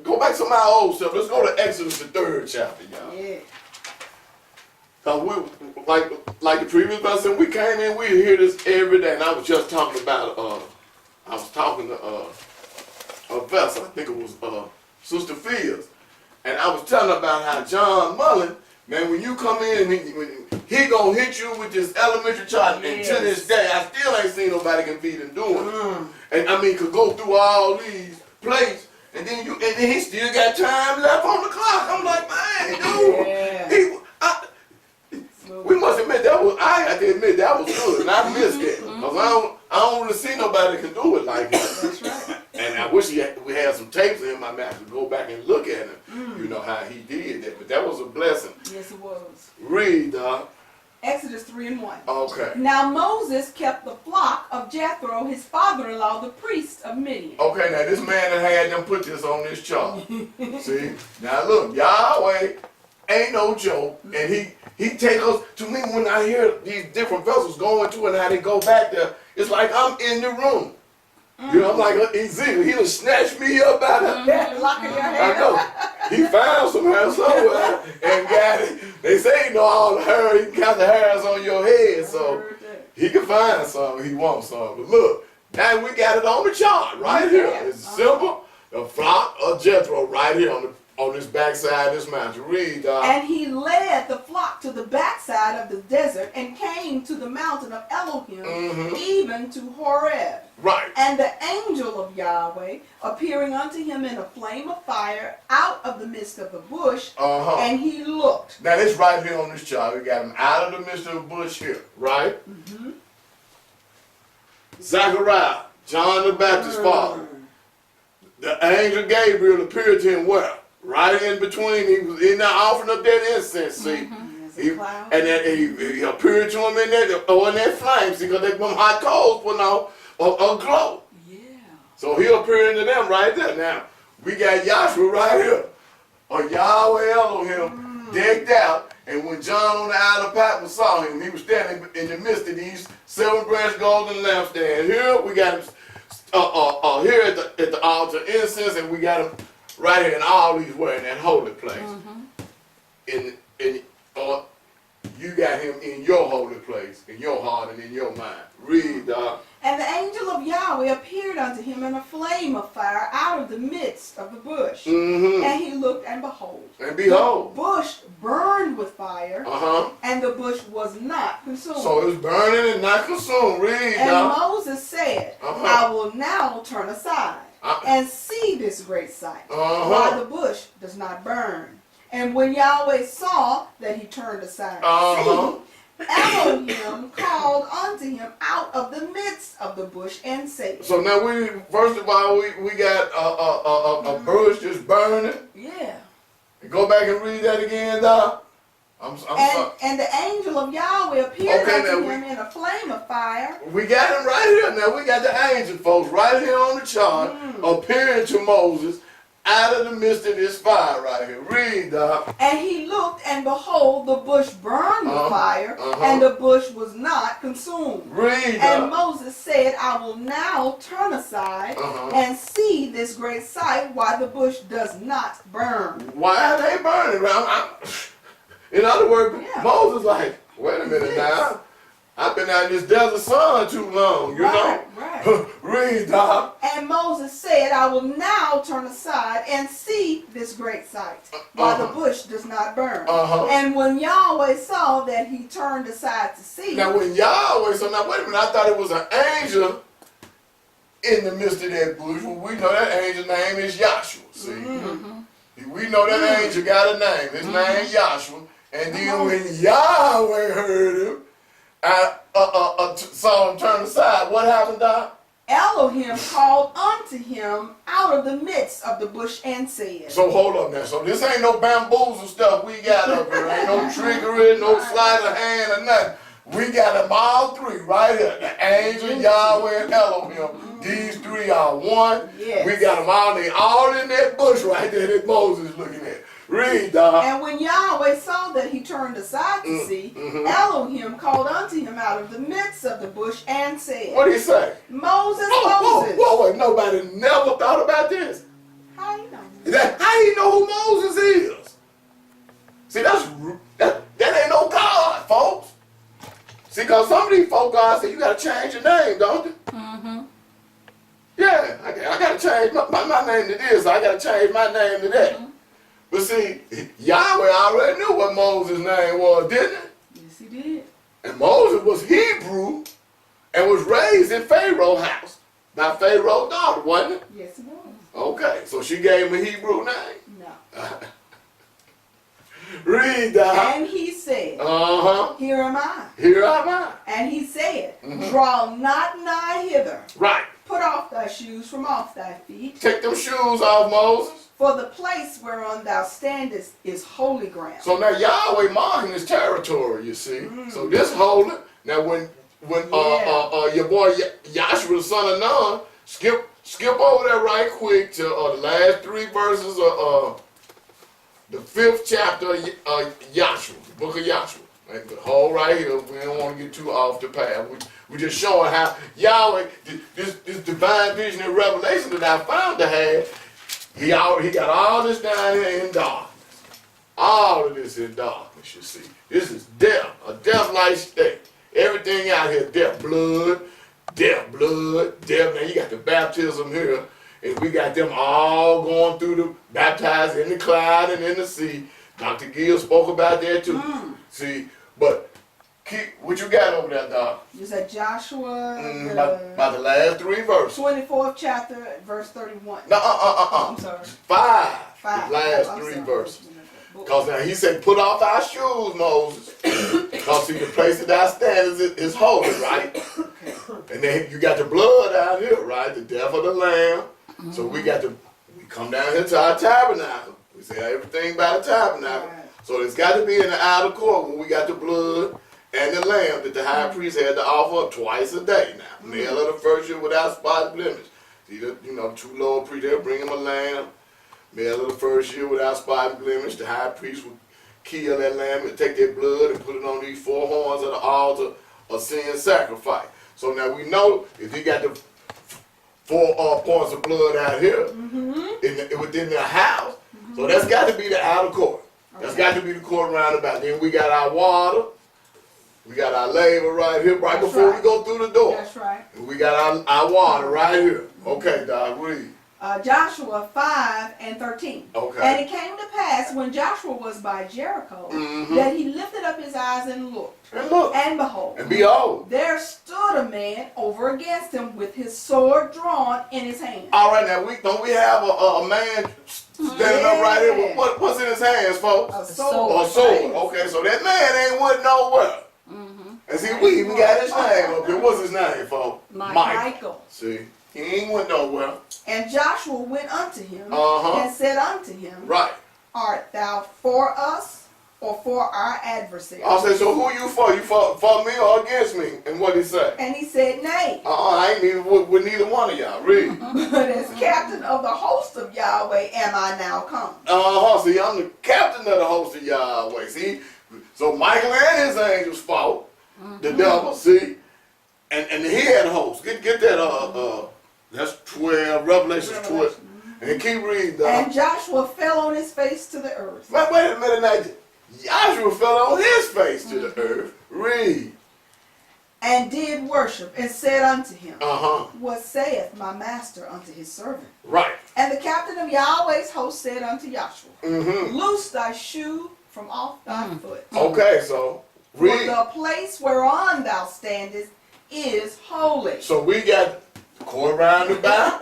go back to my old stuff. Let's go to Exodus, the 3rd chapter, y'all. Yeah. Cause we, like the previous person, we came in, we hear this every day. And I was just talking about, I was talking to a vessel, I think it was Sister Fields. And I was telling her about how John Mullen, man, when you come in, he gonna hit you with this elementary chart, and to this day, I still ain't seen nobody can beat him doing it. And I mean, could go through all these plates, and then he still got time left on the clock. I'm like, man, dude, we must admit I have to admit that was good, and I missed it. Cause I don't really see nobody that can do it like that. That's right. And I wish we had some tapes of him. I might have to go back and look at him. You know how he did that, but that was a blessing. Yes, it was. Read, Doc. Exodus 3:1. Okay. Now Moses kept the flock of Jethro, his father-in-law, the priest of Midian. Okay, now this man that had them put this on this chart. See? Now look, Yahweh ain't no joke, and he take us, to me, when I hear these different vessels going to and how they go back there, it's like I'm in the room. You know, I'm like Ezekiel. He done snatched me up out of Locking your hair. I know. He found some hair somewhere and got it. They say all the hair, he can count the hairs on your head, so he can find some, he wants some. But look, now we got it on the chart right here. It's simple. The flock of Jethro right here on this backside of this mountain. Read, And he led the flock to the backside of the desert and came to the mountain of Elohim, even to Horeb. Right. And the angel of Yahweh appearing unto him in a flame of fire out of the midst of the bush, and he looked. Now this right here on this chart, we got him out of the midst of the bush here, right? Zachariah, John the Baptist's father. The angel Gabriel appeared to him where? Right in between. He was in there offering up that incense, see? And then he appeared to him in that flame, see, because them hot coals putting out a glow. Yeah. So he appeared to them right there. Now, we got Yahshua right here, or Yahweh Elohim, decked out. And when John on the Isle of Patmos saw him, he was standing in the midst of these 7-branched golden lampstands. Here we got him here at the altar incense, and we got him right here in all these ways in that holy place. You got him in your holy place, in your heart and in your mind. Read, dog. And the angel of Yahweh appeared unto him in a flame of fire out of the midst of the bush. And he looked, and behold. And behold. The bush burned with fire, Uh-huh. and the bush was not consumed. So it was burning and not consumed. Read, And dog. Moses said, Uh-huh. I will now turn aside and see this great sight, why the bush does not burn. And when Yahweh saw that he turned aside to see, Elohim called unto him out of the midst of the bush and said. So now first of all, we got a bush just burning. Yeah. Go back and read that again, dog. I'm sorry. And the angel of Yahweh appeared Okay, unto now him in a flame of fire. We got him right here. Now we got the angel folks right here on the chart appearing to Moses out of the midst of this fire right here. Read, dog. And he looked, and behold, the bush burned with fire, and the bush was not consumed. Read, And Moses said, I will now turn aside and see this great sight, why the bush does not burn. Why are they burning? In other words, Yeah. Moses like, wait a minute now. I've been out in this desert sun too long, you know? Right. Read, dog. And Moses said, I will now turn aside and see this great sight, while the bush does not burn. And when Yahweh saw that he turned aside to see. Now when Yahweh, so now wait a minute, I thought it was an angel in the midst of that bush. Well, we know that angel's name is Yahshua, see? We know that angel got a name. His name is Yahshua. And then when Yahweh heard him, saw him turn aside, what happened, Doc? Elohim called unto him out of the midst of the bush and said. So hold up now. So this ain't no bamboozle stuff we got up here. Ain't no trickery, no sleight of hand or nothing. We got them all three right here. The angel, Yahweh, and Elohim. These three are one. Yes. We got them all in that bush right there that Moses is looking at. Read, dog. And when Yahweh saw that he turned aside to see, Elohim called unto him out of the midst of the bush and said. What did he say? Moses, Moses. Whoa, nobody never thought about this. How you know? How you know who Moses is? See, that ain't no God, folks. See, because some of these folk, God said, you got to change your name, don't you? Yeah, I got to change my name to this. I got to change my name to that. But see, Yahweh already knew what Moses' name was, didn't he? Yes, he did. And Moses was Hebrew and was raised in Pharaoh's house by Pharaoh's daughter, wasn't it? Yes, he was. Okay, so she gave him a Hebrew name. No. Read that. And he said, Here am I. Here am I. And he said, Draw not nigh hither. Right. Put off thy shoes from off thy feet. Take them shoes off, Moses. For the place whereon thou standest is holy ground. So now Yahweh marking his territory, you see. So this holy. Now when your boy Yahshua the son of Nun, skip over there right quick to the last 3 verses of the 5th chapter of Yahshua, the book of Yahshua. Right? The whole right here, we don't want to get too off the path. We just showing how Yahweh, this divine vision and revelation that I found to have, he got all this down here in darkness. All of this in darkness, you see. This is death, a death-like state. Everything out here, death, blood, death. Now you got the baptism here, and we got them all going through the baptized in the cloud and in the sea. Dr. Gill spoke about that too. See, but keep what you got over there, Doc. You said Joshua, By the last 3 verses. 24th chapter, verse 31. No, I'm sorry. 5. Five. The last I'm 3 sorry. verses. Because now he said, put off thy shoes, Moses. Because see, the place that thou standest is holy, right? And then you got the blood out here, right? The death of the lamb. So we come down here to our tabernacle. We say everything by the tabernacle. Right. So it's got to be in the outer court when we got the blood and the lamb that the high priest had to offer up twice a day now. Male of the first year without spot blemish. See, two Lord priests, they'll bring him a lamb. Male of the first year without spot blemish. The high priest would kill that lamb and take their blood and put it on these four horns of the altar of sin sacrifice. So now we know if he got the four points of blood out here within the house, so that's got to be the outer court. That's got to be the court roundabout. Then we got our water. We got our laver right here, right That's before right. we go through the door. That's right. And we got our water right here. Okay, Doc, read. Joshua 5:13. Okay. And it came to pass when Joshua was by Jericho that he lifted up his eyes and looked. And look. And behold, there stood a man over against him with his sword drawn in his hand. All right, now don't we have a man standing up right here? What's in his hands, folks? A sword. A sword. Okay, so that man ain't went nowhere. And see, we even got his name up here. What's his name, folks? Michael. See, he ain't went nowhere. And Joshua went unto him and said unto him, Right. Art thou for us or for our adversary? I'll say, so who you for? You for me or against me? And what he say? And he said, Nay. I ain't even with neither one of y'all. Read. But as captain of the host of Yahweh am I now come. See, I'm the captain of the host of Yahweh. See? So Michael and his angels fought the devil, see? And he had a host. Get that, that's 12, Revelation 12. And keep reading, And Joshua fell on his face to the earth. Wait a minute now. Joshua fell on his face to the earth. Read. And did worship, and said unto him, Uh-huh. What saith my master unto his servant? Right. And the captain of Yahweh's host said unto Joshua, Mm-hmm. Loose thy shoe from off thy foot. Okay, so For read. the place whereon thou standest is holy. So we got the court round about,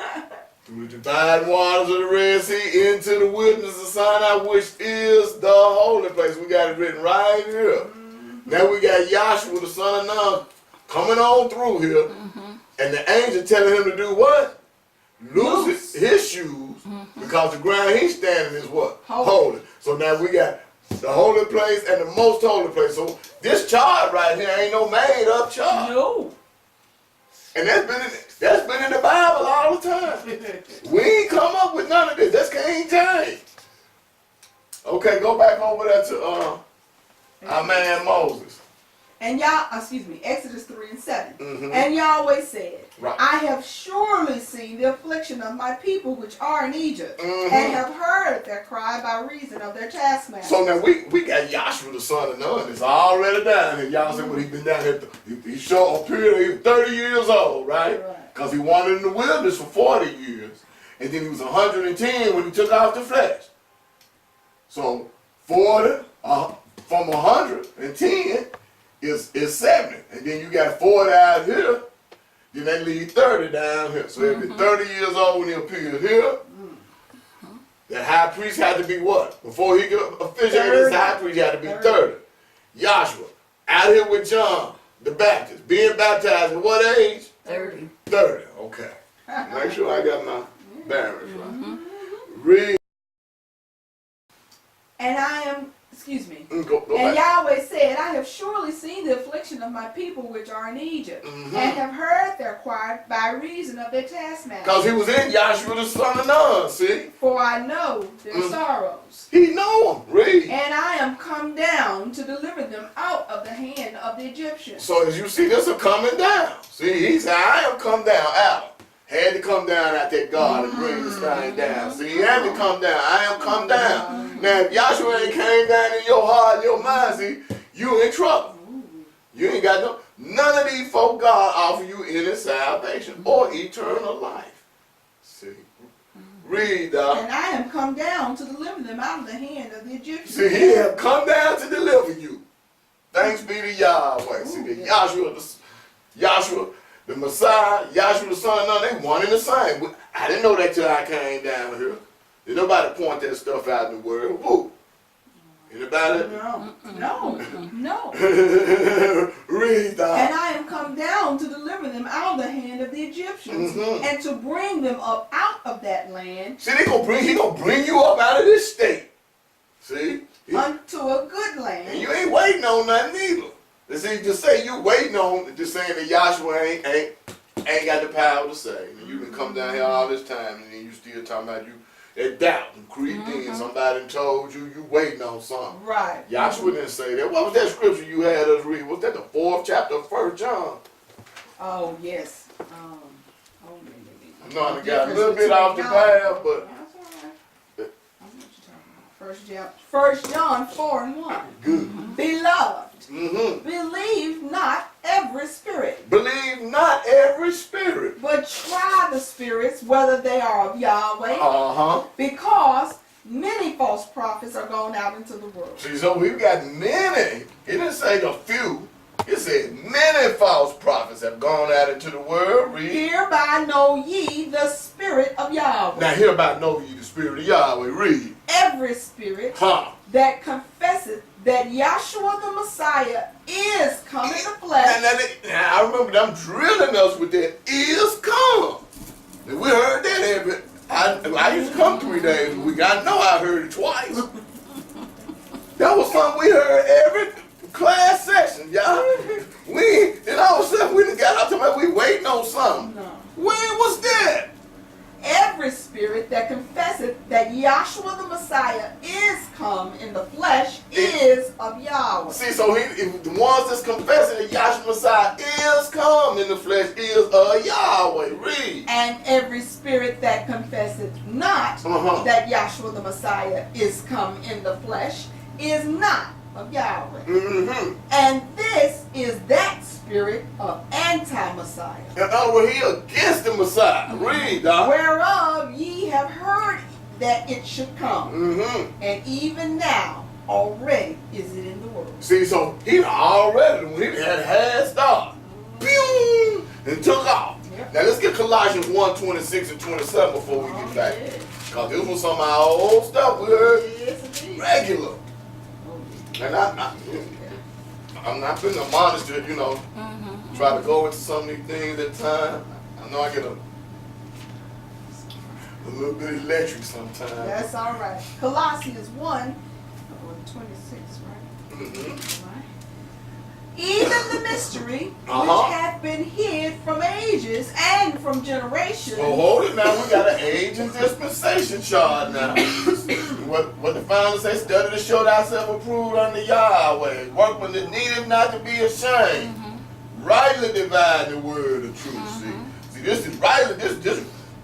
through the dividing waters of the Red Sea, into the wilderness of Sinai, which is the holy place. We got it written right here. Now we got Yahshua, the son of Nun, coming on through here, and the angel telling him to do what? Loose his shoes, because the ground he's standing is what? Holy. So now we got the holy place and the most holy place. So this charge right here ain't no made up charge. No. And that's been in the Bible all the time. We ain't come up with none of this. That's King James. Okay, go back over there to our man Moses. And Exodus 3:7. Mhm. And Yahweh said, Right. I have surely seen the affliction of my people which are in Egypt, Mhm. and have heard their cry by reason of their taskmasters. So now we got Yahshua the son of Nun. It's already down here. Y'all said when he been down here, he showed a period, he was 30 years old, right? Because he wandered in the wilderness for 40 years. And then he was 110 when he took off the flesh. So 40 from 110 is 70. And then you got 40 out here. Then they leave 30 down here. So he'll be 30 years old when he appeared here. The high priest had to be what? Before he could officiate his high priest, he had to be 30. Joshua, out here with John the Baptist, being baptized at what age? 30. 30, okay. Make sure I got my bearings right. Read. And I am, Go and back. Yahweh said, I have surely seen the affliction of my people which are in Egypt, and have heard their cry by reason of their taskmasters. Because he was in Yahshua the son of Nun, see? For I know their sorrows. He know him. Read. And I am come down to deliver them out of the hand of the Egyptians. So as you see, this is coming down. See, he said, I am come down. Adam had to come down out that God and bring this thing down. See, he had to come down. I am come down. Now, if Yahshua ain't came down in your heart, your mind, see, you in trouble. You ain't got none of these folk God offer you any salvation or eternal life. See, read, And I am come down to deliver them out of the hand of the Egyptians. See, he have come down to deliver you. Thanks be to Yahweh. See, the Yahshua, the Messiah, Yahshua the son of Nun, they one and the same. I didn't know that till I came down here. Did nobody point that stuff out in the world? Who? Anybody? No. Read that. And I am come down to deliver them out of the hand of the Egyptians, and to bring them up out of that land. See, he gonna bring you up out of this state. See? Unto a good land. And you ain't waiting on nothing either. You see, just say you waiting on, just saying that Yahshua ain't got the power to say. And you can come down here all this time, and then you still talking about you. That doubt and creeped in. Somebody told you waiting on something. Right. Yahshua didn't say that. What was that scripture you had us read? Was that the 4th chapter of 1 John? Oh, yes. I know I got a little bit off the path, but that's all right. 1 John 4:1. good. Beloved, believe not every spirit, Believe not every spirit. but try the spirits whether they are of Yahweh, because many false prophets are gone out into the world. See, so we've got many. He didn't say a few. He said many false prophets have gone out into the world. Read. Hereby know ye the spirit of Yahweh. Now hereby know ye the spirit of Yahweh. Read. Every spirit that confesseth that Yahshua the Messiah is come in the flesh. Now I remember them drilling us with that is come. And we heard that I used to come 3 days a week. I know I heard it twice. That was something we heard every class session, y'all. Then all of a sudden we done got out to me, we waiting on something. No. When was that? Every spirit that confesseth that Yahshua the Messiah is come in the flesh is of Yahweh. See, so the ones that's confessing that Yahshua Messiah is come in the flesh is of Yahweh. Read. And every spirit that confesseth not that Yahshua the Messiah is come in the flesh is not of Yahweh. And this is that spirit of anti-Messiah. In other words, he against the Messiah. Read, dog. Whereof ye have heard that it should come. And even now already is it in the world. See, so he already, when he had a head start, pew, and took off. Yep. Now let's get Colossians 1:26 and 27 before we get back. Because this was some of our old stuff we heard regular. And I'm not being admonished to, try to go into some of these things at times. I know I get a little bit electric sometimes. That's all right. Colossians 1:26, right? Even the mystery which hath been hid from ages and from generations. Well, hold it now. We got an age and dispensation chart now. What the founder say, study to show thyself approved unto Yahweh. Workman that needeth not to be ashamed. Rightly divide the word of truth. See, this is rightly, this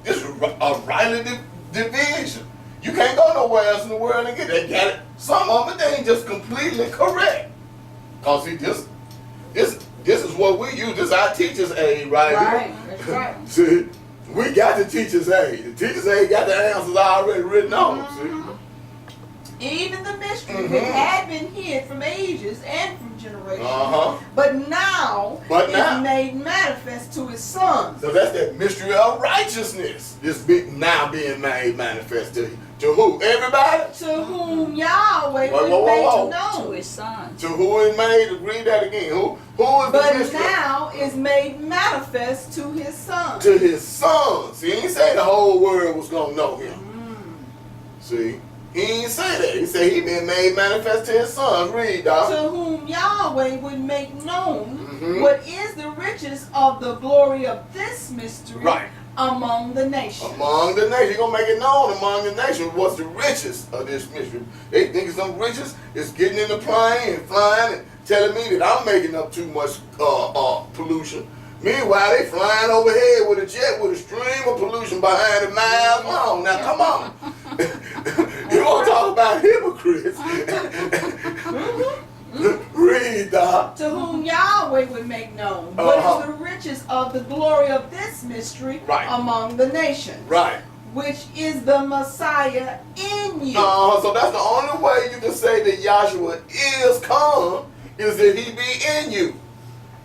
is a rightly division. You can't go nowhere else in the world and get that. Got it. Some of it, they ain't just completely correct. Cause see, this is what we use. This is our teacher's aid right Right, that's right. See, we got the teacher's aid. The teacher's aid got the answers already written on. See? Even the mystery which had been hid from ages and from generations, but now is made manifest to his sons. So that's that mystery of righteousness. This now being made manifest to you. To who? Everybody? To whom Yahweh was made known. To his sons. To who is made? Read that again. Who is but the mystery? But now is made manifest to his sons. To his sons. See, he ain't say the whole world was going to know him. See? He ain't say that. He said he been made manifest to his sons. Read, dog. To whom Yahweh would make known what is the riches of the glory of this mystery among the nations. Among the nations. He's going to make it known among the nations what's the riches of this mystery. They think some riches is getting in the plane and flying and telling me that I'm making up too much pollution. Meanwhile, they flying overhead with a jet with a stream of pollution behind it miles long. Now, come on. You want to talk about hypocrites? Read, dog. To whom Yahweh would make known what is the riches of the glory of this mystery among the nations. Right. Which is the Messiah in you. So that's the only way you can say that Yahshua is come, is that he be in you.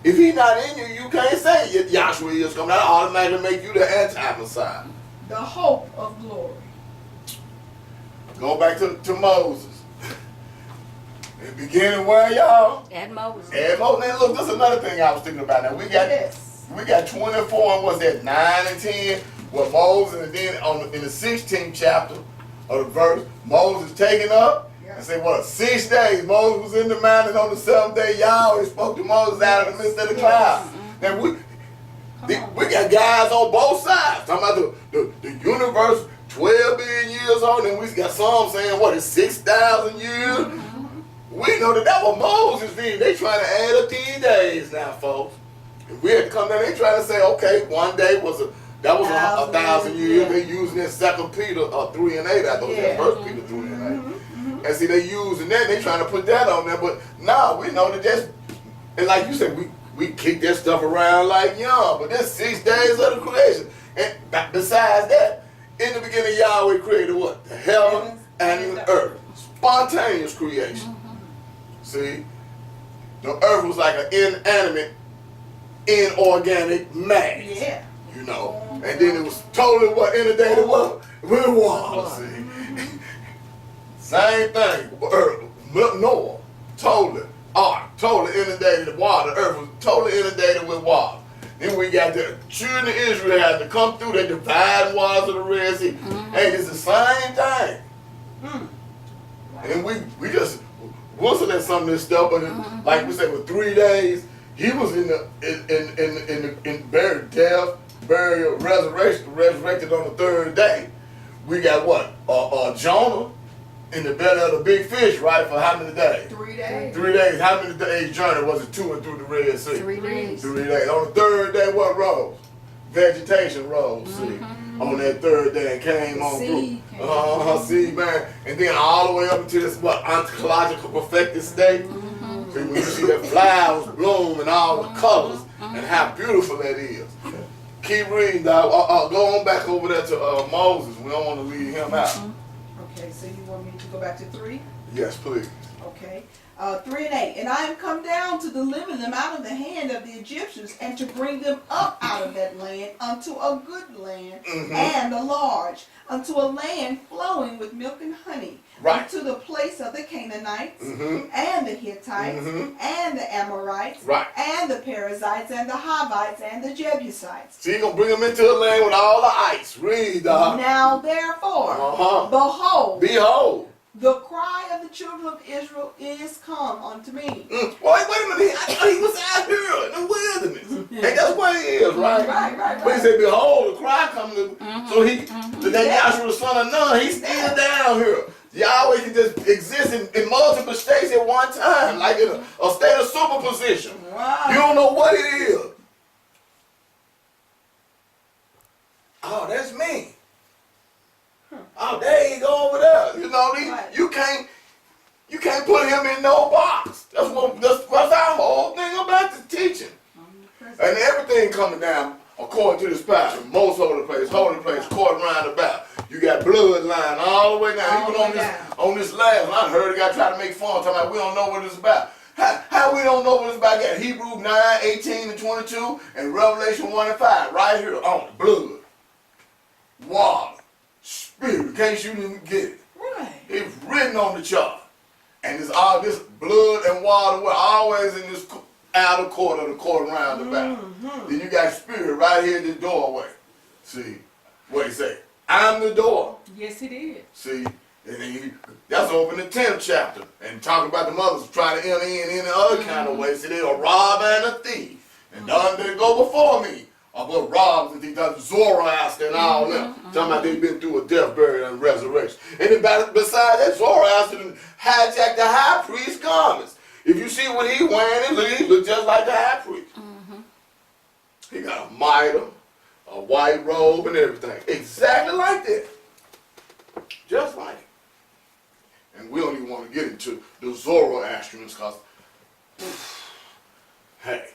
If he not in you, you can't say Yahshua is come. That automatically make you the anti-Messiah. The hope of glory. Go back to Moses. It beginning where, y'all? At Moses. And now look, this is another thing I was thinking about. Now we got 24 and what's that, 9 and 10 with Moses, and then in the 16th chapter of the verse, Moses taken up and said, what, 6 days Moses was in the mountain, on the 7th day Yahweh spoke to Moses out of the midst of the cloud. Now we got guys on both sides talking about the universe 12 billion years old, and we got some saying what, it's 6,000 years. We know that was Moses' vision. They trying to add up these days now, folks. And we had to come down. They trying to say, okay, one day was a 1,000 years. They using that 2 Peter 3 and 8. I thought that 1 Peter 3 and 8. And see, they using that. They trying to put that on there. But no, we know that that's, and like you said, we kick that stuff around like young. But that's 6 days of the creation. And besides that, in the beginning, Yahweh created what? The heaven and the earth. Spontaneous creation. See, the earth was like an inanimate, inorganic mass. Yeah. You know, and then it was totally what inundated what? With water. See, same thing. Earth, Noah, totally. Ark, totally inundated with water. The earth was totally inundated with water. Then we got the children of Israel had to come through the dividing waters of the Red Sea. Hey, it's the same thing. And we just whistled at some of this stuff, but like we said, with 3 days, he was in buried, death, burial, resurrected on the 3rd day. We got what? Jonah in the belly of the big fish, right? For how many days? 3 days. 3 days. How many days journey was it to and through the Red Sea? 3 days. 3 days. On the 3rd day, what rose? Vegetation rose. See, on that 3rd day and came on through. See, man. And then all the way up into this what ontological perfected state. See, when you see that flowers bloom and all the colors and how beautiful that is. Keep reading, dog. Go on back over there to Moses. We don't want to leave him out. Okay, so you want me to go back to 3? Yes, please. Okay. 3 and 8. And I am come down to deliver them out of the hand of the Egyptians, and to bring them up out of that land unto a good land, and a large, unto a land flowing with milk and honey, unto the place of the Canaanites, and the Hittites, and the Amorites, and the Perizzites, and the Hivites, and the Jebusites. So you're going to bring them into a land with all the ice. Read, dog. Now therefore, behold, the cry of the children of Israel is come unto me. Wait a minute. I thought he was out here in the wilderness. And that's what he is, right? Right. But he said, behold, the cry comes to so that Yahshua the son of Nun, he's still down here. Yahweh can just exist in multiple states at one time, like in a state of superposition. Wow. You don't know what it is. Oh, that's me. Oh, there you go over there. You know, you can't put him in no box. That's our whole thing about the teaching. And everything coming down according to this pattern. Most holy place, court round about. You got bloodline all the way down. Even on this last one, I heard a guy try to make fun, talking about we don't know what it's about. How we don't know what it's about? Got Hebrews 9, 18 and 22, and Revelation 1 and 5, right here on the blood, water, spirit, in case you didn't get it. Right. It's written on the chart. And it's all this blood and water, we're always in this outer court of the court round about. Then you got spirit right here at the doorway. See, what he say? I'm the door. Yes, he did. See, and then that's over in the 10th chapter. And talking about the mothers trying to enter in any other kind of way. See, they're a robber and a thief. And none didn't go before me. About robbers and things like Zoroaster and all them. Talking about they've been through a death, burial, and resurrection. And then besides that, Zoroaster hijacked the high priest's garments. If you see what he wearing, he look just like the high priest. He got a mitre, a white robe, and everything. Exactly like that. Just like it. And we don't even want to get into the Zoroastrians because, hey,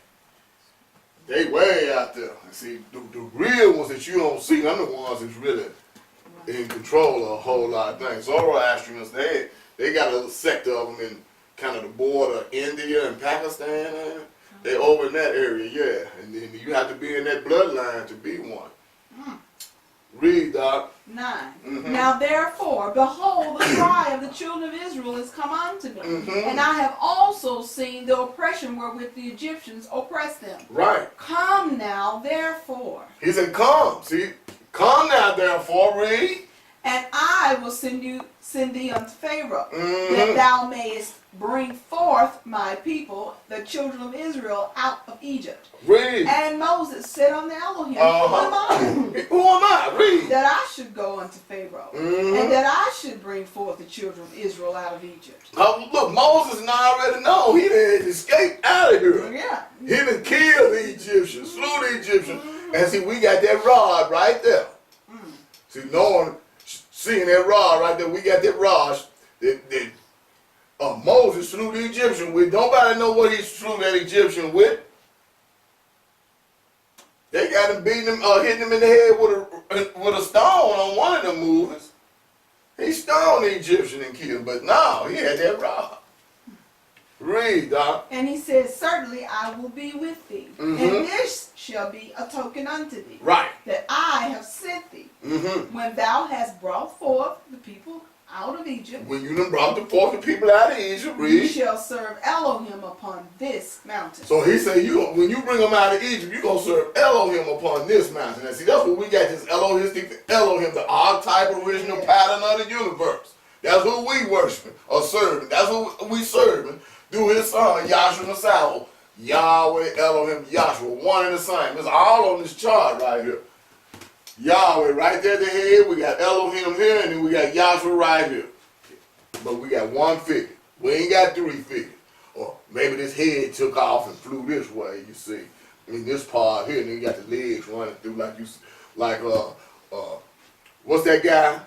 they way out there. See, the real ones that you don't see, them the ones that's really in control of a whole lot of things. Zoroastrians, they got a sector of them in kind of the border of India and Pakistan. They over in that area, yeah. And then you have to be in that bloodline to be one. Read, Doc. 9. Mhm. Now therefore, behold, the cry of the children of Israel is come unto me. Mhm. And I have also seen the oppression wherewith the Egyptians oppress them. Right. Come now, therefore, He said, come. See? Come now, therefore, read. and I will send thee unto Pharaoh, that Mhm. thou mayest bring forth my people, the children of Israel, out of Egypt. Read. And Moses said unto Elohim, Uh-huh. Who am I, Who am I? Read. that I should go unto Pharaoh, Mhm. and that I should bring forth the children of Israel out of Egypt? Look, Moses and I already know he done escaped out of here. Yeah. He done killed the Egyptians, slew the Egyptians. And see, we got that rod right there. See, no one seeing that rod right there. We got that rod that Moses slew the Egyptian with. Nobody know what he slew that Egyptian with. They got him beating him, hitting him in the head with a stone on one of them movies. He stoned the Egyptian and killed him, but no, he had that rod. Read, Doc. And he said, Certainly I will be with thee, Mhm. and this shall be a token unto thee, Right. that I have sent thee, Mm-hmm. when thou hast brought forth the people out of Egypt. When you done brought the 40 people out of Egypt, You read. shall serve Elohim upon this mountain. So he said, when you bring them out of Egypt, you're going to serve Elohim upon this mountain. And see, that's what we got, this Elohistic Elohim, the archetype original pattern of the universe. That's who we worshiping or serving. That's who we serving through his son, Yahshua the Messiah. Yahweh, Elohim, Yahshua, one and the same. It's all on this chart right here. Yahweh right there at the head, we got Elohim here, and then we got Yahshua right here. But we got one figure. We ain't got three figures. Or maybe this head took off and flew this way, you see. In this part here, and then you got the legs running through what's that guy?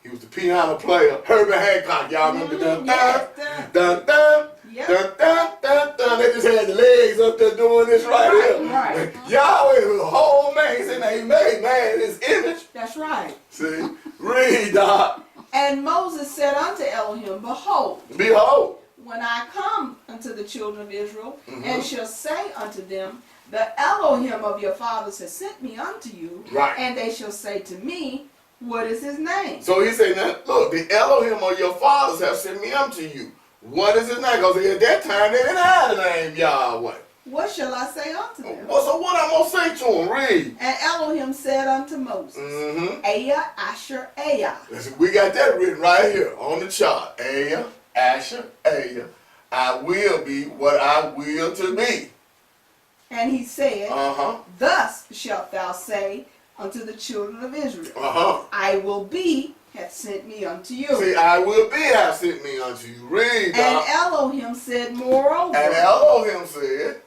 He was the piano player, Herbert Hancock. Y'all remember dun dun dun dun Yep. dun dun dun dun. They just had the legs up there doing this right here. Right. Yahweh was a whole man. He said, he made man in his image. That's right. See? Read, Doc. And Moses said unto Elohim, Behold, Behold. when I come unto the children of Israel, Mhm. and shall say unto them, The Elohim of your fathers has sent me unto you, Right. and they shall say to me, What is his name? So he said, now, look, the Elohim of your fathers have sent me unto you. What is his name? Because at that time, they didn't have the name Yahweh. What shall I say unto them? So what I'm going to say to him? Read. And Elohim said unto Moses, Mm-hmm. Aya, Asher, Aya. We got that written right here on the chart. Aya, Asher, Aya. I will be what I will to be. And he said, Uh-huh. Thus shalt thou say unto the children of Israel, Uh-huh. I will be hath sent me unto you. See, I will be have sent me unto you. Read, And Doc. Elohim said, Moreover, And Elohim said,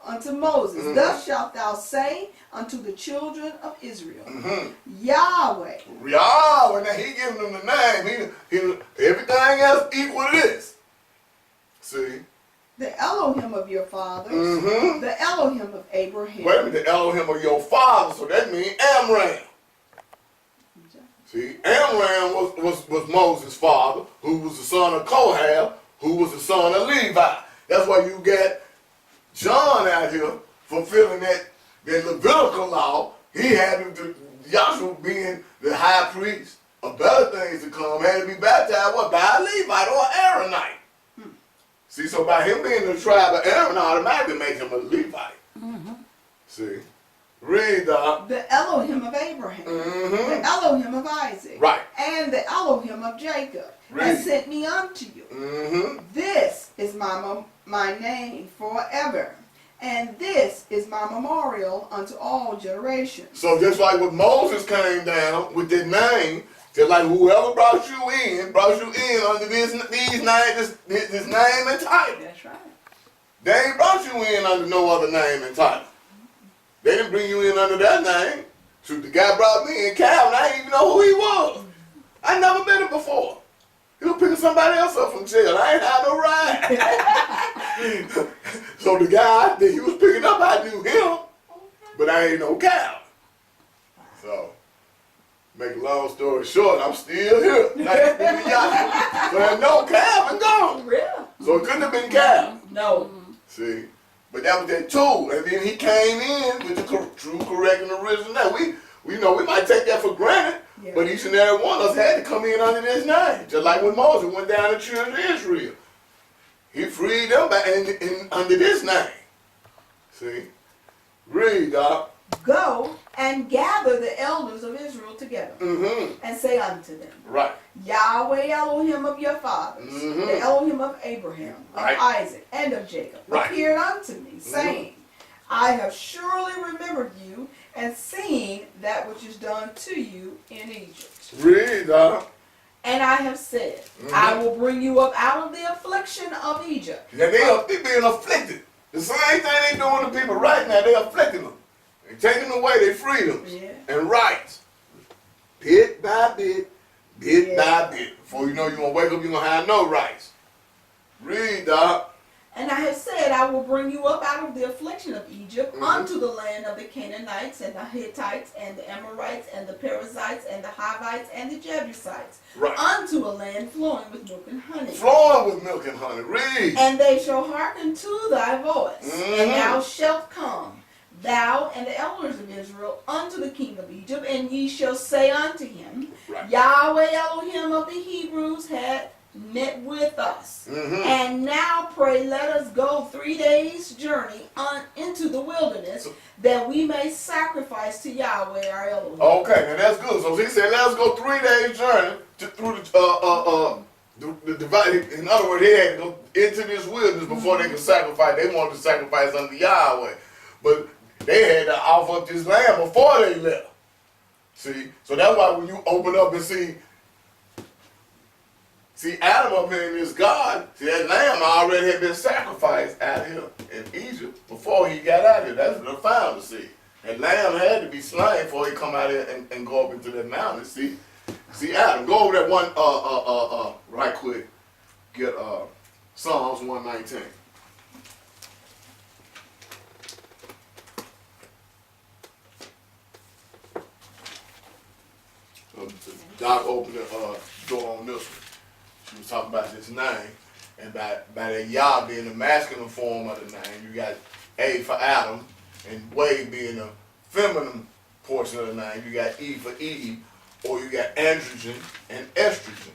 unto Moses, Mhm. Thus shalt thou say unto the children of Israel, mm-hmm. Yahweh, Yahweh, now he giving them the name. He everything else equal to this. See? the Elohim of your fathers, Mm-hmm. the Elohim of Abraham. Wait a minute, the Elohim of your father, so that means Amram. See, Amram was Moses' father, who was the son of Kohath, who was the son of Levi. That's why you got John out here fulfilling that Levitical law. He had to, Yahshua being the high priest of better things to come, had to be baptized what, by a Levite or Aaronite. See, so by him being the tribe of Aaron, automatically makes him a Levite. See, read, Doc. The Elohim of Abraham, Mm-hmm. the Elohim of Isaac, Right. and the Elohim of Jacob, Read. has sent me unto you. Mm-hmm. This is my name forever, and this is my memorial unto all generations. So just like when Moses came down with that name, just like whoever brought you in under these names, this name and title. That's right. They ain't brought you in under no other name and title. They didn't bring you in under that name. So the guy brought me in, Calvin, I didn't even know who he was. I never met him before. He was picking somebody else up from jail. I ain't had no ride. So the guy that he was picking up, I knew him, but I ain't no Calvin. So, make a long story short, I'm still here. Thanks be to Yahshua. So there's no Calvin gone. Real? So it couldn't have been Calvin. No. See? But that was that tool. And then he came in with the true, correct, and original name. We might take that for granted, Yeah. but each and every one of us had to come in under this name. Just like when Moses went down to the children of Israel. He freed them back under this name. See? Read, Doc. Go and gather the elders of Israel together, and say unto them, Right. Yahweh Elohim of your fathers, the Elohim of Abraham, of Right. Isaac, and of Jacob, Right. appeared unto me, saying, I have surely remembered you, and seen that which is done to you in Egypt. Read, Doc. And I have said, I will bring you up out of the affliction of Egypt. Yeah, they being afflicted. The same thing they doing to people right now. They afflicting them. They taking away their freedoms and rights. Bit by bit, bit by bit. Before you know you're going to wake up, you're going to have no rights. Read, Doc. And I have said, I will bring you up out of the affliction of Egypt unto the land of the Canaanites and the Hittites and the Amorites and the Perizzites and the Hivites and the Jebusites, unto a land flowing with milk and honey. Flowing with milk and honey. Read. And they shall hearken to thy voice, and thou shalt come, thou and the elders of Israel, unto the king of Egypt, and ye shall say unto him, Yahweh Elohim of the Hebrews hath met with us. And now pray let us go 3 days' journey into the wilderness, that we may sacrifice to Yahweh our Elohim. Okay, now that's good. So he said, let us go 3 days journey through the divide. In other words, they had to go into this wilderness before they could sacrifice. They wanted to sacrifice unto Yahweh. But they had to offer up this lamb before they left. See? So that's why when you open up and see Adam up here in this garden, see that lamb already had been sacrificed out here in Egypt before he got out here. That's what I found to see. That lamb had to be slain before he come out here and go up into that mountain. See Adam, go over that one right quick. Get Psalms 119. Doc opened the door on this one. She was talking about this name, and by that Yah being the masculine form of the name, you got A for Adam, and Way being the feminine portion of the name. You got E for Eve, or you got androgen and estrogen,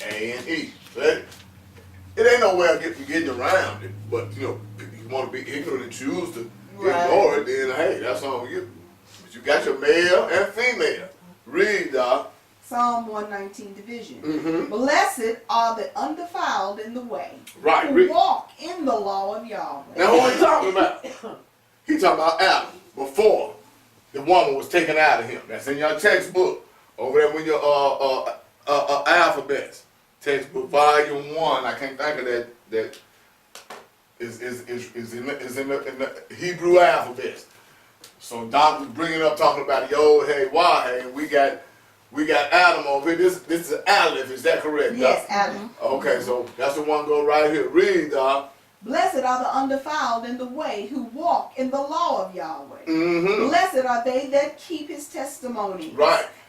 A and E. So it ain't no way of getting around it, but if you want to be ignorant and choose to ignore it, then hey, that's on you. But you got your male and female. Read, Doc. Psalm 119 division. Blessed are the undefiled in the way, who walk in the law of Yahweh. Now who are you talking about? He talking about Adam before the woman was taken out of him. That's in your textbook over there with your alphabets. Textbook volume 1. I can't think of that. That is in the Hebrew alphabet. So Doc was bringing up talking about the old hey why and we got Adam over here. This is an Aleph, is that correct, Doc? Yes, Adam. Okay, so that's the one go right here. Read, Doc. Blessed are the undefiled in the way, who walk in the law of Yahweh. Blessed are they that keep his testimonies.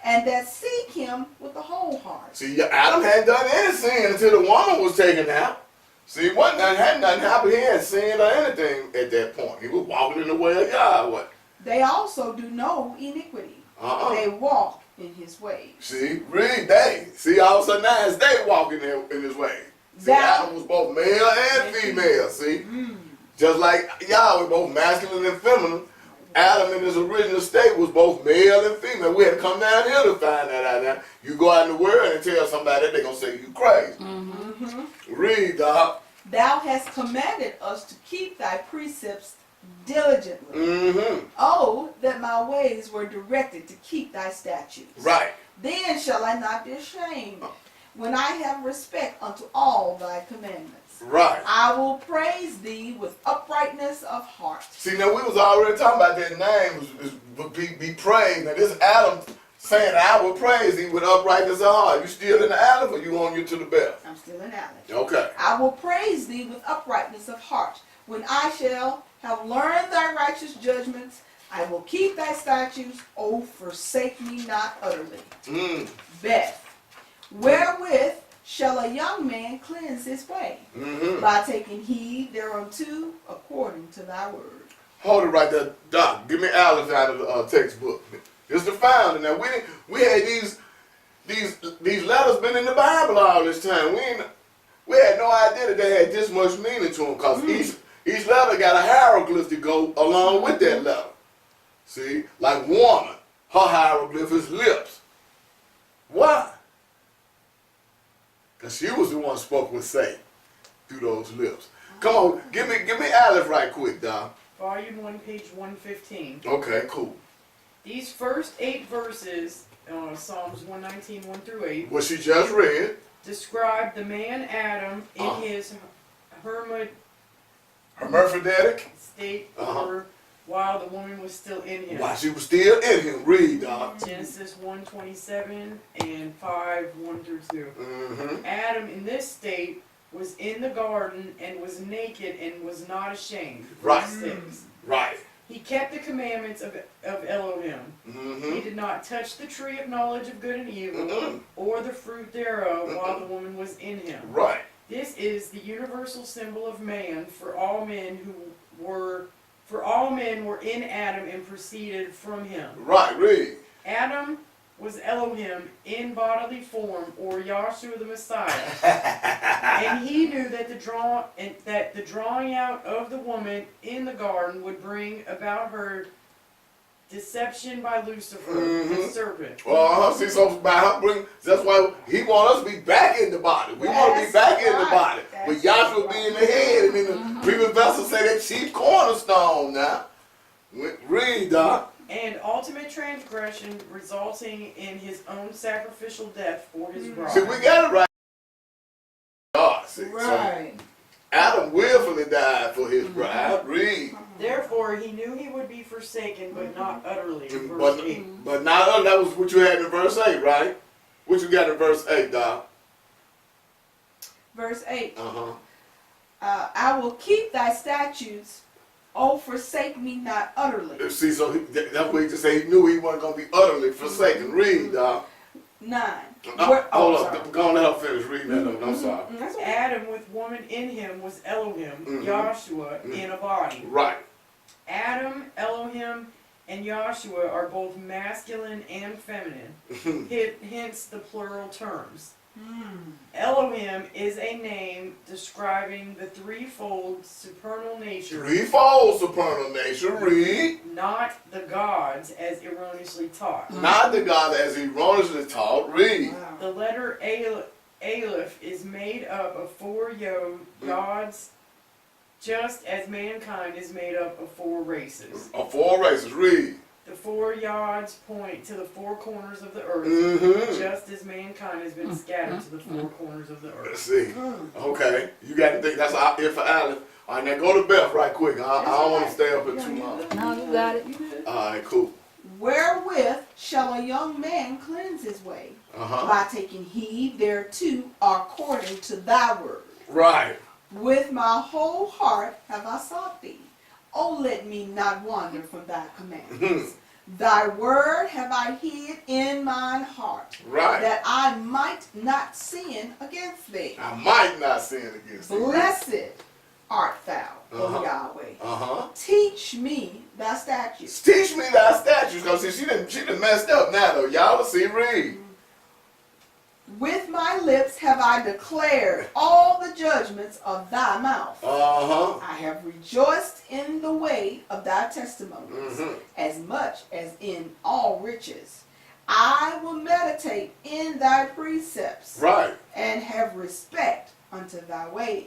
And that seek him with the whole heart. See, Adam hadn't done any sin until the woman was taken out. See, hadn't nothing happened. He hadn't sinned or anything at that point. He was walking in the way of Yahweh. They also do no iniquity. They walk in his ways. See, read they. See, all of a sudden now it's they walking in his ways. See, Adam was both male and female, see? Just like Yahweh, both masculine and feminine. Adam in his original state was both male and female. We had to come down here to find that out now. You go out in the world and tell somebody that, they're going to say you crazy. Read, Doc. Thou hast commanded us to keep thy precepts diligently. Oh, that my ways were directed to keep thy statutes. Then shall I not be ashamed when I have respect unto all thy commandments. I will praise thee with uprightness of heart. See, now we was already talking about that name, be praised. Now this Adam saying, I will praise thee with uprightness of heart. You still in the Aleph or you on you to the bell? I'm still in Aleph. Okay. I will praise thee with uprightness of heart. When I shall have learned thy righteous judgments, I will keep thy statutes. Oh, forsake me not utterly. Beth. Wherewith shall a young man cleanse his way? By taking heed thereunto according to thy word. Hold it right there, Doc. Give me Aleph out of the textbook. It's the founding. Now we had these letters been in the Bible all this time. We had no idea that they had this much meaning to them, because each letter got a hieroglyph to go along with that letter. See, like woman, her hieroglyph is lips. Why? Because she was the one who spoke with Satan through those lips. Come on, give me Aleph right quick, Doc. Volume 1, page 115. Okay, cool. These first 8 verses, Psalms 119, 1 through 8, What she just read. describe the man Adam in his Hermaphroditic. state, or while the woman was still in him. While she was still in him. Read, Doc. Genesis 1:27 and 5, 1 through 2. Mm-hmm. Adam in this state was in the garden and was naked and was not ashamed. Right. Verse 6. Right. He kept the commandments of Elohim. Mm-hmm. He did not touch the tree of knowledge of good and evil, Mm-mm. or the fruit thereof, while the woman was in him. Right. This is the universal symbol of man, for all men were in Adam and proceeded from him. Right. Read. Adam was Elohim in bodily form, or Yahshua the Messiah, and he knew that the drawing out of the woman in the garden would bring about her deception by Lucifer, the serpent. Well, see, so that's why he wants us to be back in the body. We want to be back in the body. With Yahshua being the head, and then the previous vessel say that chief cornerstone now. Read, Doc. And ultimate transgression resulting in his own sacrificial death for his bride. See, we got it right. God, see. Right. So Adam willfully died for his bride. Read. Therefore, he knew he would be forsaken, but not utterly. Verse 8. But not utterly. That was what you had in verse 8, right? What you got in verse 8, Doc? Verse 8. Uh-huh. I will keep thy statutes. Oh, forsake me not utterly. See, so that's what he just said. He knew he wasn't going to be utterly forsaken. Read, Doc. 9. Hold up. Go on, let her finish reading that. I'm sorry. Adam with woman in him was Elohim, Yahshua in a body. Right. Adam, Elohim, and Yahshua are both masculine and feminine, hence the plural terms. Elohim is a name describing the threefold supernal nature. Threefold supernal nature. Read. Not the gods as erroneously taught. Not the God as erroneously taught. Read. The letter Aleph is made up of 4 gods, just as mankind is made up of 4 races. Of 4 races. Read. The 4 yards point to the 4 corners of the earth, just as mankind has been scattered to the 4 corners of the Let's earth. see. Okay. You got to think that's it for Aleph. All right, now go to Beth right quick. I don't want to stay up here too long. No, you got it. All right, cool. Wherewith shall a young man cleanse his way? Uh-huh. By taking heed thereto according to thy word. Right. With my whole heart have I sought thee. Oh, let me not wander from thy commandments. Thy word have I hid in mine heart, Right. that I might not sin against thee. I might not sin against thee. Blessed art thou, O Yahweh. Uh-huh. Teach me thy statutes. Teach me thy statutes, because she done messed up now, though. Y'all will see, read. With my lips have I declared all the judgments of thy mouth. Uh-huh. I have rejoiced in the way of thy testimonies, as much as in all riches. I will meditate in thy precepts, Right. and have respect unto thy ways.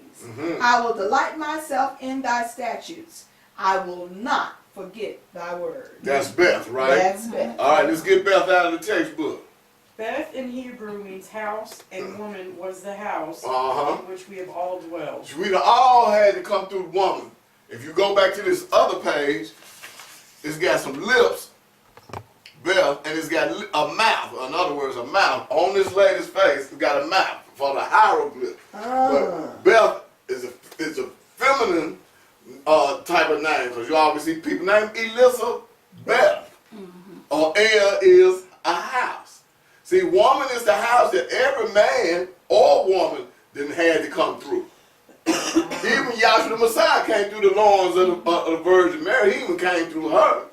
I will delight myself in thy statutes. I will not forget thy word. That's Beth, right? That's Beth. All right, let's get Beth out of the textbook. Beth in Hebrew means house, and woman was the house Uh-huh. in which we have all dwelled. We done all had to come through woman. If you go back to this other page, it's got some lips, Beth, and it's got a mouth. In other words, a mouth. On this lady's face, it's got a mouth for the hieroglyph. But Beth is a feminine type of name, because you always see people named Elizabeth. Or El is a house. See, woman is the house that every man or woman then had to come through. Even Yahshua the Messiah came through the loins of the Virgin Mary. He even came through her.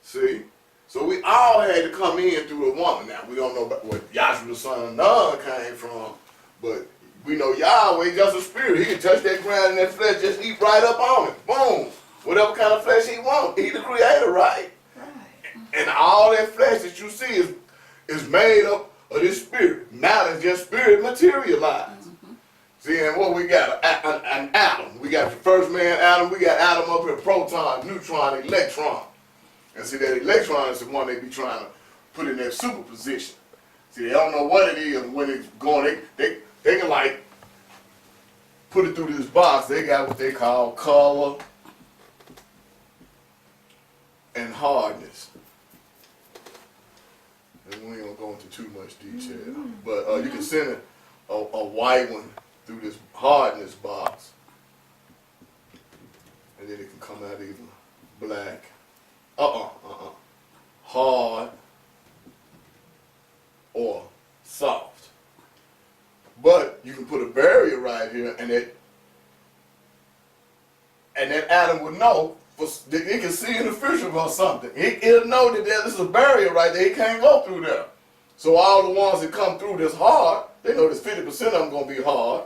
See? So we all had to come in through a woman. Now, we don't know where Yahshua the son of Nun came from, but we know Yahweh just a spirit. He can touch that ground and that flesh, just eat right up on it. Boom. Whatever kind of flesh he wants. He the creator, right? And all that flesh that you see is made up of this spirit. Now it's just spirit materialized. See, and what we got? An atom. We got the first man atom. We got atom up here, proton, neutron, electron. And see, that electron is the one they be trying to put in that superposition. See, they don't know what it is when it's going. They can like put it through this box. They got what they call color and hardness. And we ain't gonna go into too much detail, but you can send a white one through this hardness box, and then it can come out either black, hard, or soft. But you can put a barrier right here, and that atom would know. It can see in the future or something. It'll know that there's a barrier right there. It can't go through there. So all the ones that come through this hard, they know there's 50% of them going to be hard,